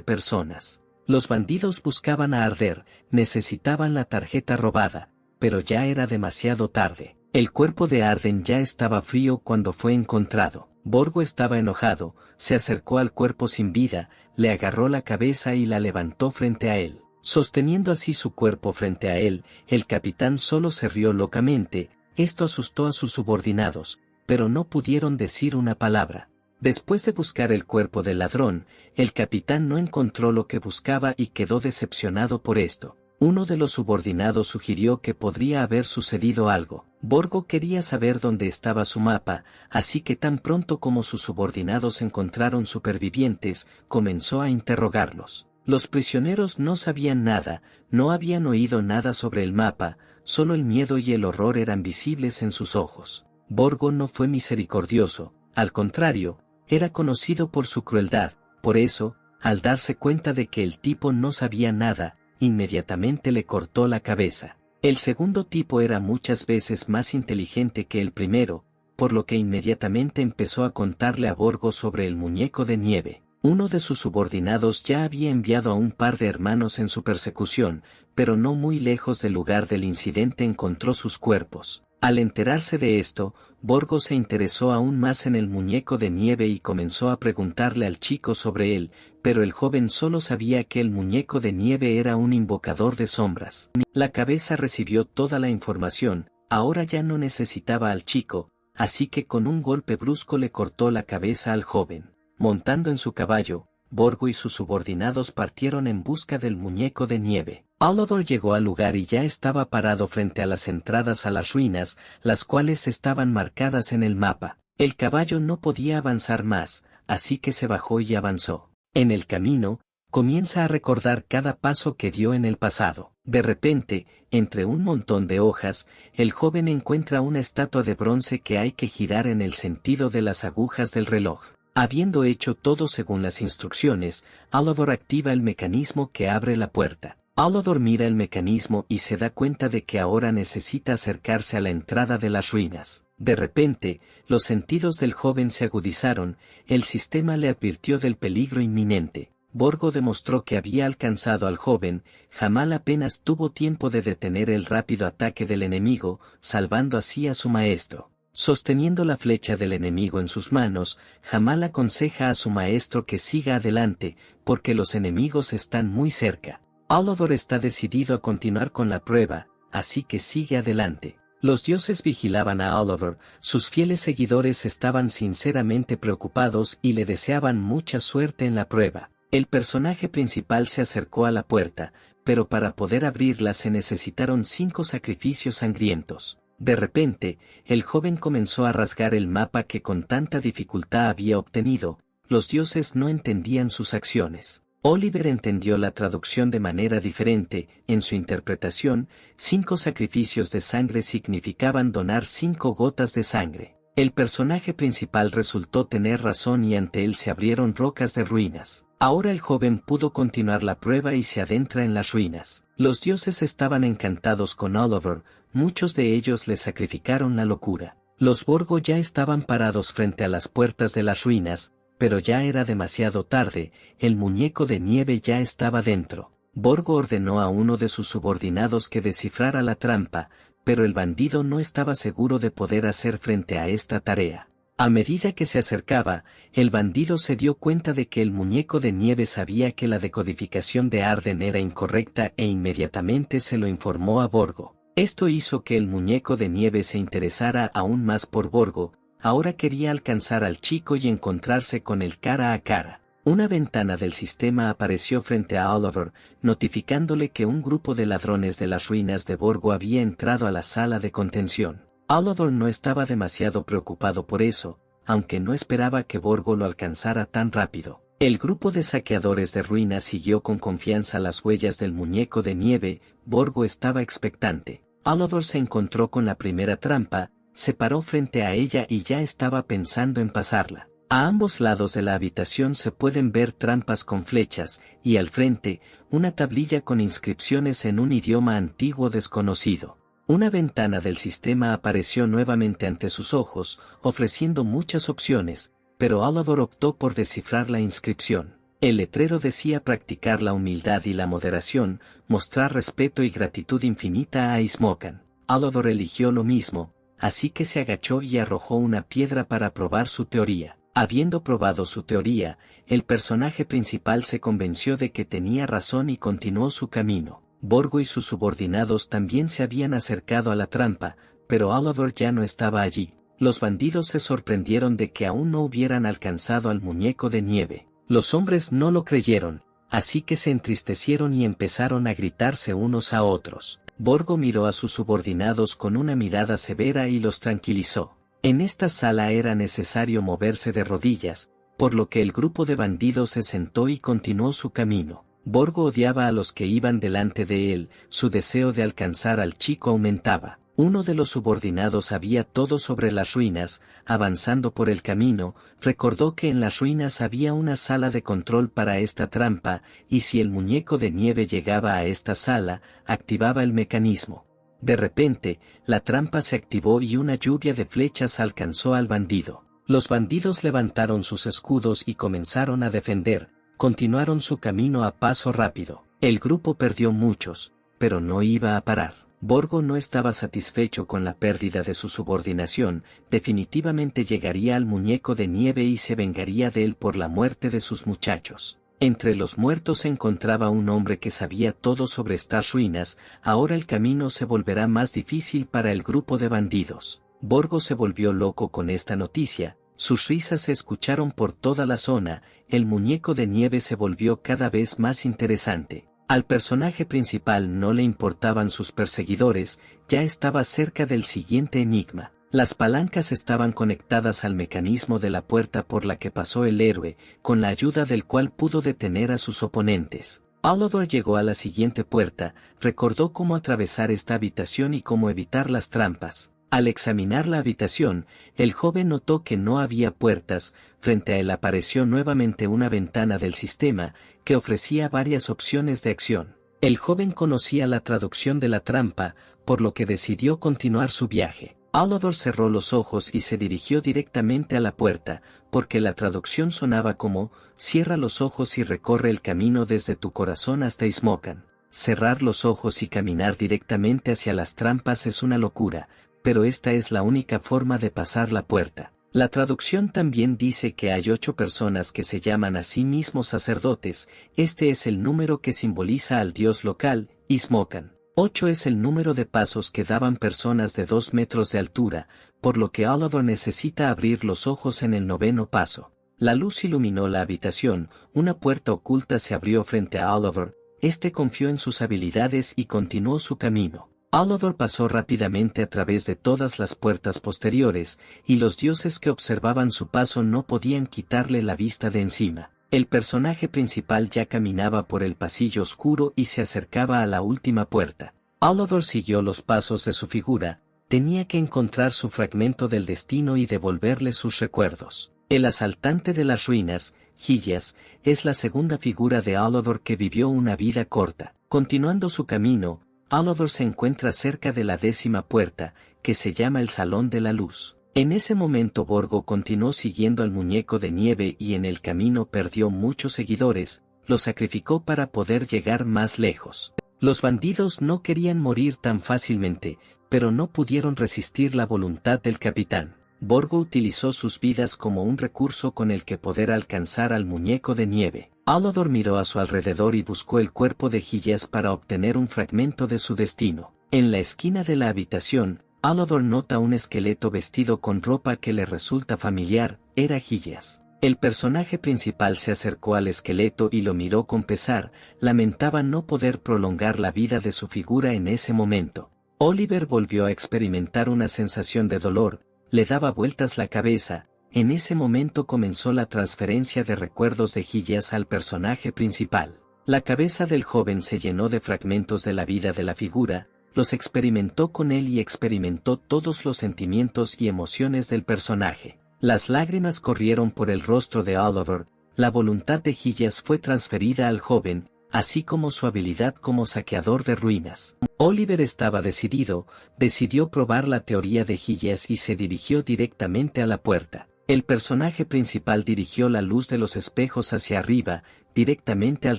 personas. Los bandidos buscaban a Arden, necesitaban la tarjeta robada, pero ya era demasiado tarde. El cuerpo de Arden ya estaba frío cuando fue encontrado. Borgo estaba enojado, se acercó al cuerpo sin vida, le agarró la cabeza y la levantó frente a él. Sosteniendo así su cuerpo frente a él, el capitán solo se rió locamente, esto asustó a sus subordinados, pero no pudieron decir una palabra. Después de buscar el cuerpo del ladrón, el capitán no encontró lo que buscaba y quedó decepcionado por esto. Uno de los subordinados sugirió que podría haber sucedido algo. Borgo quería saber dónde estaba su mapa, así que tan pronto como sus subordinados encontraron supervivientes, comenzó a interrogarlos. Los prisioneros no sabían nada, no habían oído nada sobre el mapa, solo el miedo y el horror eran visibles en sus ojos. Borgo no fue misericordioso, al contrario, era conocido por su crueldad, por eso, al darse cuenta de que el tipo no sabía nada, inmediatamente le cortó la cabeza. El segundo tipo era muchas veces más inteligente que el primero, por lo que inmediatamente empezó a contarle a Borgo sobre el muñeco de nieve. Uno de sus subordinados ya había enviado a un par de hermanos en su persecución, pero no muy lejos del lugar del incidente encontró sus cuerpos. Al enterarse de esto, Borgo se interesó aún más en el muñeco de nieve y comenzó a preguntarle al chico sobre él, pero el joven solo sabía que el muñeco de nieve era un invocador de sombras. La cabeza recibió toda la información, ahora ya no necesitaba al chico, así que con un golpe brusco le cortó la cabeza al joven. Montando en su caballo, Borgo y sus subordinados partieron en busca del muñeco de nieve. Oliver llegó al lugar y ya estaba parado frente a las entradas a las ruinas, las cuales estaban marcadas en el mapa. El caballo no podía avanzar más, así que se bajó y avanzó. En el camino, comienza a recordar cada paso que dio en el pasado. De repente, entre un montón de hojas, el joven encuentra una estatua de bronce que hay que girar en el sentido de las agujas del reloj. Habiendo hecho todo según las instrucciones, Oliver activa el mecanismo que abre la puerta. Oliver mira el mecanismo y se da cuenta de que ahora necesita acercarse a la entrada de las ruinas. De repente, los sentidos del joven se agudizaron, el sistema le advirtió del peligro inminente. Borgo demostró que había alcanzado al joven, Jamal apenas tuvo tiempo de detener el rápido ataque del enemigo, salvando así a su maestro. Sosteniendo la flecha del enemigo en sus manos, Jamal aconseja a su maestro que siga adelante, porque los enemigos están muy cerca. Oliver está decidido a continuar con la prueba, así que sigue adelante. Los dioses vigilaban a Oliver, sus fieles seguidores estaban sinceramente preocupados y le deseaban mucha suerte en la prueba. El personaje principal se acercó a la puerta, pero para poder abrirla se necesitaron 5 sacrificios sangrientos. De repente, el joven comenzó a rasgar el mapa que con tanta dificultad había obtenido, los dioses no entendían sus acciones. Oliver entendió la traducción de manera diferente, en su interpretación, 5 sacrificios de sangre significaban donar 5 gotas de sangre. El personaje principal resultó tener razón y ante él se abrieron rocas de ruinas. Ahora el joven pudo continuar la prueba y se adentra en las ruinas. Los dioses estaban encantados con Oliver, muchos de ellos le sacrificaron la locura. Los Borgo ya estaban parados frente a las puertas de las ruinas, pero ya era demasiado tarde, el muñeco de nieve ya estaba dentro. Borgo ordenó a uno de sus subordinados que descifrara la trampa, pero el bandido no estaba seguro de poder hacer frente a esta tarea. A medida que se acercaba, el bandido se dio cuenta de que el muñeco de nieve sabía que la decodificación de Arden era incorrecta e inmediatamente se lo informó a Borgo. Esto hizo que el muñeco de nieve se interesara aún más por Borgo, ahora quería alcanzar al chico y encontrarse con él cara a cara. Una ventana del sistema apareció frente a Oliver, notificándole que un grupo de ladrones de las ruinas de Borgo había entrado a la sala de contención. Oliver no estaba demasiado preocupado por eso, aunque no esperaba que Borgo lo alcanzara tan rápido. El grupo de saqueadores de ruinas siguió con confianza las huellas del muñeco de nieve. Borgo estaba expectante. Oliver se encontró con la primera trampa, se paró frente a ella y ya estaba pensando en pasarla. A ambos lados de la habitación se pueden ver trampas con flechas, y al frente, una tablilla con inscripciones en un idioma antiguo desconocido. Una ventana del sistema apareció nuevamente ante sus ojos, ofreciendo muchas opciones, pero Oliver optó por descifrar la inscripción. El letrero decía practicar la humildad y la moderación, mostrar respeto y gratitud infinita a Ismokan. Oliver eligió lo mismo, así que se agachó y arrojó una piedra para probar su teoría. Habiendo probado su teoría, el personaje principal se convenció de que tenía razón y continuó su camino. Borgo y sus subordinados también se habían acercado a la trampa, pero Oliver ya no estaba allí. Los bandidos se sorprendieron de que aún no hubieran alcanzado al muñeco de nieve. Los hombres no lo creyeron, así que se entristecieron y empezaron a gritarse unos a otros. Borgo miró a sus subordinados con una mirada severa y los tranquilizó. En esta sala era necesario moverse de rodillas, por lo que el grupo de bandidos se sentó y continuó su camino. Borgo odiaba a los que iban delante de él, su deseo de alcanzar al chico aumentaba. Uno de los subordinados sabía todo sobre las ruinas, avanzando por el camino, recordó que en las ruinas había una sala de control para esta trampa, y si el muñeco de nieve llegaba a esta sala, activaba el mecanismo. De repente, la trampa se activó y una lluvia de flechas alcanzó al bandido. Los bandidos levantaron sus escudos y comenzaron a defender, continuaron su camino a paso rápido. El grupo perdió muchos, pero no iba a parar. Borgo no estaba satisfecho con la pérdida de su subordinación, definitivamente llegaría al muñeco de nieve y se vengaría de él por la muerte de sus muchachos. Entre los muertos se encontraba un hombre que sabía todo sobre estas ruinas, ahora el camino se volverá más difícil para el grupo de bandidos. Borgo se volvió loco con esta noticia, Sus risas se escucharon por toda la zona, el muñeco de nieve se volvió cada vez más interesante. Al personaje principal no le importaban sus perseguidores, ya estaba cerca del siguiente enigma. Las palancas estaban conectadas al mecanismo de la puerta por la que pasó el héroe, con la ayuda del cual pudo detener a sus oponentes. Oliver llegó a la siguiente puerta, recordó cómo atravesar esta habitación y cómo evitar las trampas. Al examinar la habitación, el joven notó que no había puertas, frente a él apareció nuevamente una ventana del sistema, que ofrecía varias opciones de acción. El joven conocía la traducción de la trampa, por lo que decidió continuar su viaje. Oliver cerró los ojos y se dirigió directamente a la puerta, porque la traducción sonaba como, cierra los ojos y recorre el camino desde tu corazón hasta Ismokan. Cerrar los ojos y caminar directamente hacia las trampas es una locura, pero esta es la única forma de pasar la puerta. La traducción también dice que hay 8 personas que se llaman a sí mismos sacerdotes, este es el número que simboliza al dios local, Ismokan. 8 es el número de pasos que daban personas de 2 metros de altura, por lo que Oliver necesita abrir los ojos en el 9º paso. La luz iluminó la habitación, una puerta oculta se abrió frente a Oliver, este confió en sus habilidades y continuó su camino. Oliver pasó rápidamente a través de todas las puertas posteriores, y los dioses que observaban su paso no podían quitarle la vista de encima. El personaje principal ya caminaba por el pasillo oscuro y se acercaba a la última puerta. Oliver siguió los pasos de su figura, tenía que encontrar su fragmento del destino y devolverle sus recuerdos. El asaltante de las ruinas, Gigias, es la segunda figura de Oliver que vivió una vida corta. Continuando su camino, Oliver se encuentra cerca de la 10ª puerta, que se llama el Salón de la Luz. En ese momento Borgo continuó siguiendo al muñeco de nieve y en el camino perdió muchos seguidores, lo sacrificó para poder llegar más lejos. Los bandidos no querían morir tan fácilmente, pero no pudieron resistir la voluntad del capitán. Borgo utilizó sus vidas como un recurso con el que poder alcanzar al muñeco de nieve. Oliver miró a su alrededor y buscó el cuerpo de Gigias para obtener un fragmento de su destino. En la esquina de la habitación, Oliver nota un esqueleto vestido con ropa que le resulta familiar, era Gigias. El personaje principal se acercó al esqueleto y lo miró con pesar, lamentaba no poder prolongar la vida de su figura en ese momento. Oliver volvió a experimentar una sensación de dolor, le daba vueltas la cabeza, en ese momento comenzó la transferencia de recuerdos de Gigias al personaje principal. La cabeza del joven se llenó de fragmentos de la vida de la figura, los experimentó con él y experimentó todos los sentimientos y emociones del personaje. Las lágrimas corrieron por el rostro de Oliver, la voluntad de Gigias fue transferida al joven, así como su habilidad como saqueador de ruinas. Oliver estaba decidió probar la teoría de Gigias y se dirigió directamente a la puerta. El personaje principal dirigió la luz de los espejos hacia arriba, directamente al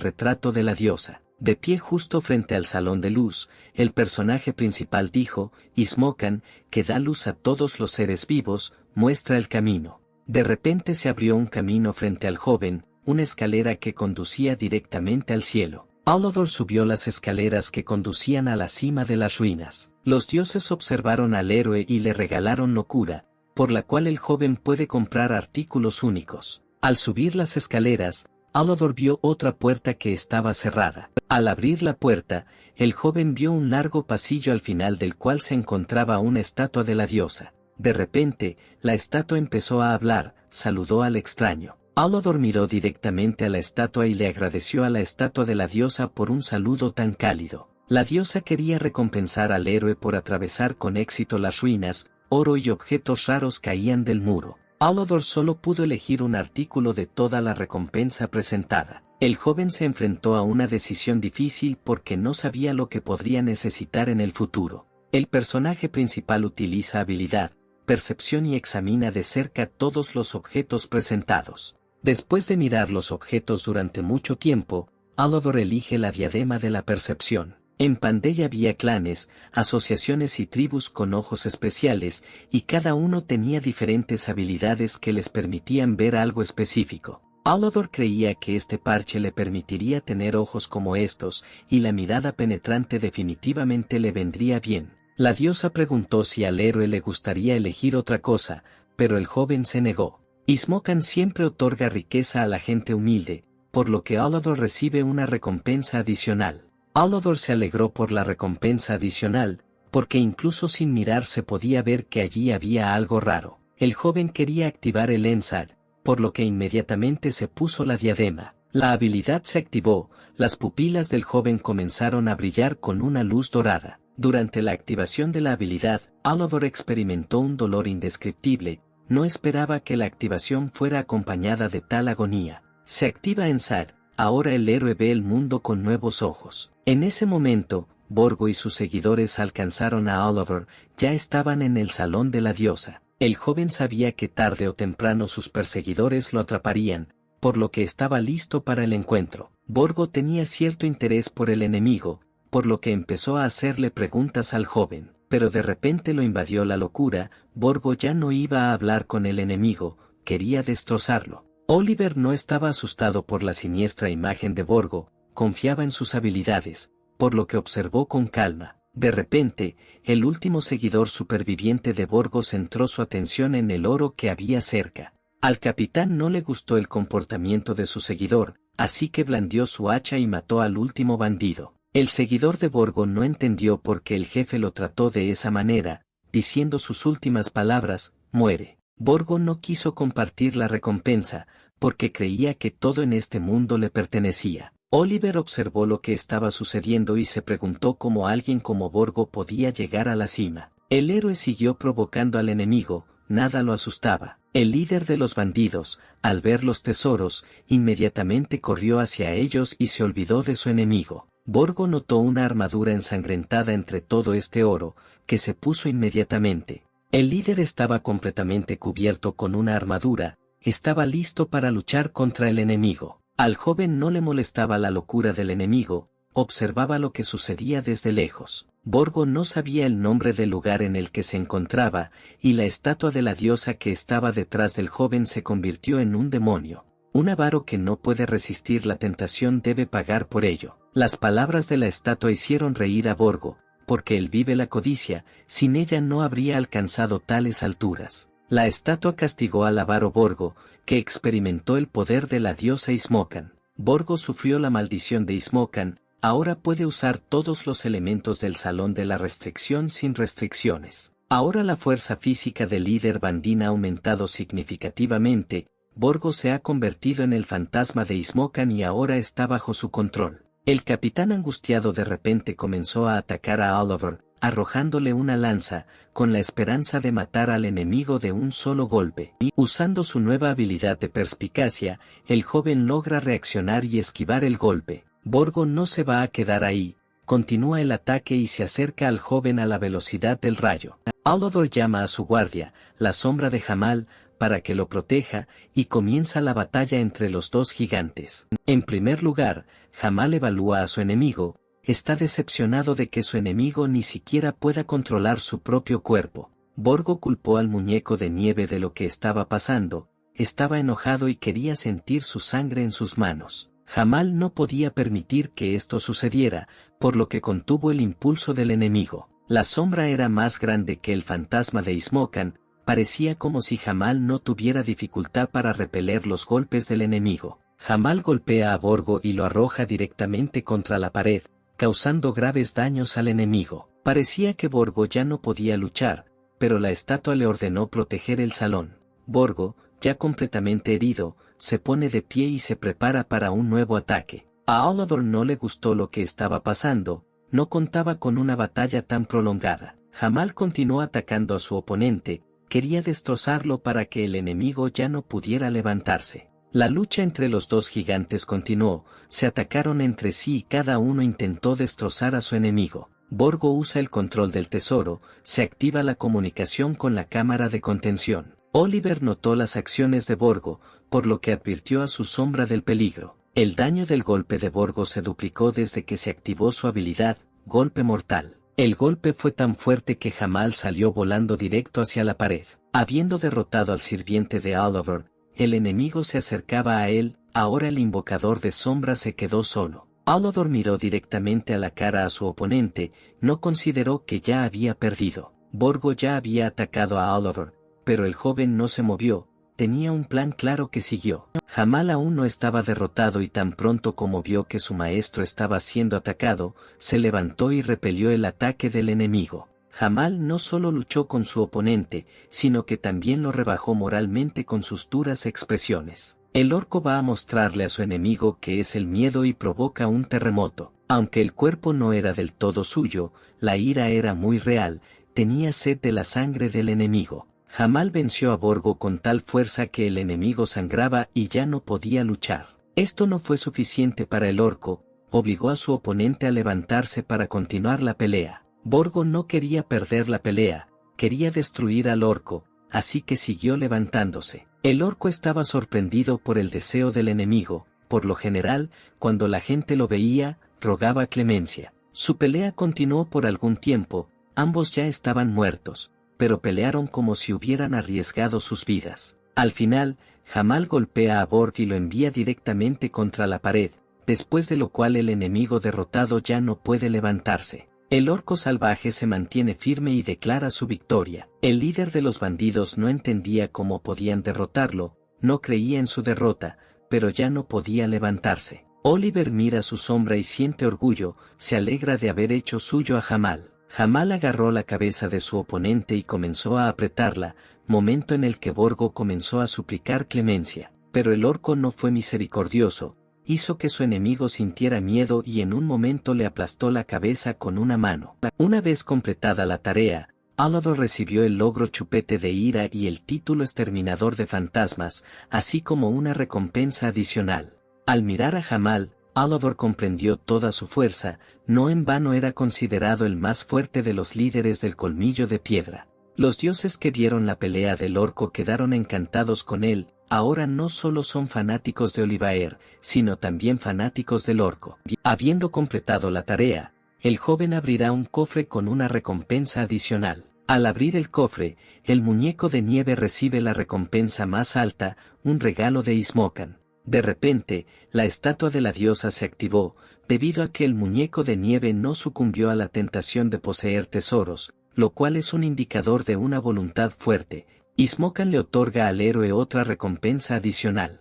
retrato de la diosa. De pie justo frente al salón de luz, el personaje principal dijo, Ismokan, que da luz a todos los seres vivos, muestra el camino. De repente se abrió un camino frente al joven, una escalera que conducía directamente al cielo. Oliver subió las escaleras que conducían a la cima de las ruinas. Los dioses observaron al héroe y le regalaron locura, por la cual el joven puede comprar artículos únicos. Al subir las escaleras, Oliver vio otra puerta que estaba cerrada. Al abrir la puerta, el joven vio un largo pasillo al final del cual se encontraba una estatua de la diosa. De repente, la estatua empezó a hablar, saludó al extraño. Oliver miró directamente a la estatua y le agradeció a la estatua de la diosa por un saludo tan cálido. La diosa quería recompensar al héroe por atravesar con éxito las ruinas, oro y objetos raros caían del muro. Oliver solo pudo elegir un artículo de toda la recompensa presentada. El joven se enfrentó a una decisión difícil porque no sabía lo que podría necesitar en el futuro. El personaje principal utiliza habilidad, percepción y examina de cerca todos los objetos presentados. Después de mirar los objetos durante mucho tiempo, Oliver elige la diadema de la percepción. En Pandeya había clanes, asociaciones y tribus con ojos especiales, y cada uno tenía diferentes habilidades que les permitían ver algo específico. Oliver creía que este parche le permitiría tener ojos como estos, y la mirada penetrante definitivamente le vendría bien. La diosa preguntó si al héroe le gustaría elegir otra cosa, pero el joven se negó. Smokan siempre otorga riqueza a la gente humilde, por lo que Oliver recibe una recompensa adicional. Oliver se alegró por la recompensa adicional, porque incluso sin mirar se podía ver que allí había algo raro. El joven quería activar el Ensar, por lo que inmediatamente se puso la diadema. La habilidad se activó, las pupilas del joven comenzaron a brillar con una luz dorada. Durante la activación de la habilidad, Oliver experimentó un dolor indescriptible, no esperaba que la activación fuera acompañada de tal agonía. Se activa Ensar, ahora el héroe ve el mundo con nuevos ojos. En ese momento, Borgo y sus seguidores alcanzaron a Oliver, ya estaban en el salón de la diosa. El joven sabía que tarde o temprano sus perseguidores lo atraparían, por lo que estaba listo para el encuentro. Borgo tenía cierto interés por el enemigo, por lo que empezó a hacerle preguntas al joven, pero de repente lo invadió la locura. Borgo ya no iba a hablar con el enemigo, quería destrozarlo. Oliver no estaba asustado por la siniestra imagen de Borgo, confiaba en sus habilidades, por lo que observó con calma. De repente, el último seguidor superviviente de Borgo centró su atención en el oro que había cerca. Al capitán no le gustó el comportamiento de su seguidor, así que blandió su hacha y mató al último bandido. El seguidor de Borgo no entendió por qué el jefe lo trató de esa manera, diciendo sus últimas palabras: muere. Borgo no quiso compartir la recompensa, porque creía que todo en este mundo le pertenecía. Oliver observó lo que estaba sucediendo y se preguntó cómo alguien como Borgo podía llegar a la cima. El héroe siguió provocando al enemigo, nada lo asustaba. El líder de los bandidos, al ver los tesoros, inmediatamente corrió hacia ellos y se olvidó de su enemigo. Borgo notó una armadura ensangrentada entre todo este oro, que se puso inmediatamente. El líder estaba completamente cubierto con una armadura, estaba listo para luchar contra el enemigo. Al joven no le molestaba la locura del enemigo, observaba lo que sucedía desde lejos. Borgo no sabía el nombre del lugar en el que se encontraba, y la estatua de la diosa que estaba detrás del joven se convirtió en un demonio. Un avaro que no puede resistir la tentación debe pagar por ello. Las palabras de la estatua hicieron reír a Borgo, porque él vive la codicia, sin ella no habría alcanzado tales alturas. La estatua castigó al avaro Borgo, que experimentó el poder de la diosa Smokan. Borgo sufrió la maldición de Smokan, ahora puede usar todos los elementos del salón de la restricción sin restricciones. Ahora la fuerza física del líder Bandín ha aumentado significativamente, Borgo se ha convertido en el fantasma de Smokan y ahora está bajo su control. El capitán angustiado de repente comenzó a atacar a Oliver, arrojándole una lanza, con la esperanza de matar al enemigo de un solo golpe. Usando su nueva habilidad de perspicacia, el joven logra reaccionar y esquivar el golpe. Borgo no se va a quedar ahí, continúa el ataque y se acerca al joven a la velocidad del rayo. Oliver llama a su guardia, la sombra de Jamal, para que lo proteja, y comienza la batalla entre los dos gigantes. En primer lugar, Jamal evalúa a su enemigo, está decepcionado de que su enemigo ni siquiera pueda controlar su propio cuerpo. Borgo culpó al muñeco de nieve de lo que estaba pasando, estaba enojado y quería sentir su sangre en sus manos. Jamal no podía permitir que esto sucediera, por lo que contuvo el impulso del enemigo. La sombra era más grande que el fantasma de Smokan, parecía como si Jamal no tuviera dificultad para repeler los golpes del enemigo. Jamal golpea a Borgo y lo arroja directamente contra la pared, causando graves daños al enemigo. Parecía que Borgo ya no podía luchar, pero la estatua le ordenó proteger el salón. Borgo, ya completamente herido, se pone de pie y se prepara para un nuevo ataque. A Oliver no le gustó lo que estaba pasando, no contaba con una batalla tan prolongada. Jamal continuó atacando a su oponente, quería destrozarlo para que el enemigo ya no pudiera levantarse. La lucha entre los dos gigantes continuó, se atacaron entre sí y cada uno intentó destrozar a su enemigo. Borgo usa el control del tesoro, se activa la comunicación con la cámara de contención. Oliver notó las acciones de Borgo, por lo que advirtió a su sombra del peligro. El daño del golpe de Borgo se duplicó desde que se activó su habilidad, golpe mortal. El golpe fue tan fuerte que Jamal salió volando directo hacia la pared. Habiendo derrotado al sirviente de Oliver, el enemigo se acercaba a él, ahora el invocador de sombra se quedó solo. Oliver miró directamente a la cara a su oponente, no consideró que ya había perdido. Borgo ya había atacado a Oliver, pero el joven no se movió, tenía un plan claro que siguió. Jamal aún no estaba derrotado y tan pronto como vio que su maestro estaba siendo atacado, se levantó y repelió el ataque del enemigo. Jamal no solo luchó con su oponente, sino que también lo rebajó moralmente con sus duras expresiones. El orco va a mostrarle a su enemigo que es el miedo y provoca un terremoto. Aunque el cuerpo no era del todo suyo, la ira era muy real, tenía sed de la sangre del enemigo. Jamal venció a Borgo con tal fuerza que el enemigo sangraba y ya no podía luchar. Esto no fue suficiente para el orco, obligó a su oponente a levantarse para continuar la pelea. Borgo no quería perder la pelea, quería destruir al orco, así que siguió levantándose. El orco estaba sorprendido por el deseo del enemigo, por lo general, cuando la gente lo veía, rogaba clemencia. Su pelea continuó por algún tiempo, ambos ya estaban muertos, pero pelearon como si hubieran arriesgado sus vidas. Al final, Jamal golpea a Borg y lo envía directamente contra la pared, después de lo cual el enemigo derrotado ya no puede levantarse. El orco salvaje se mantiene firme y declara su victoria. El líder de los bandidos no entendía cómo podían derrotarlo, no creía en su derrota, pero ya no podía levantarse. Oliver mira su sombra y siente orgullo, se alegra de haber hecho suyo a Jamal. Jamal agarró la cabeza de su oponente y comenzó a apretarla, momento en el que Borgo comenzó a suplicar clemencia. Pero el orco no fue misericordioso, hizo que su enemigo sintiera miedo y en un momento le aplastó la cabeza con una mano. Una vez completada la tarea, Oliver recibió el logro Chupete de Ira y el título Exterminador de Fantasmas, así como una recompensa adicional. Al mirar a Jamal, Oliver comprendió toda su fuerza, no en vano era considerado el más fuerte de los líderes del Colmillo de Piedra. Los dioses que vieron la pelea del orco quedaron encantados con él, ahora no solo son fanáticos de Olivaer, sino también fanáticos del orco. Habiendo completado la tarea, el joven abrirá un cofre con una recompensa adicional. Al abrir el cofre, el muñeco de nieve recibe la recompensa más alta, un regalo de Ismokan. De repente, la estatua de la diosa se activó, debido a que el muñeco de nieve no sucumbió a la tentación de poseer tesoros, lo cual es un indicador de una voluntad fuerte. Ismokan le otorga al héroe otra recompensa adicional.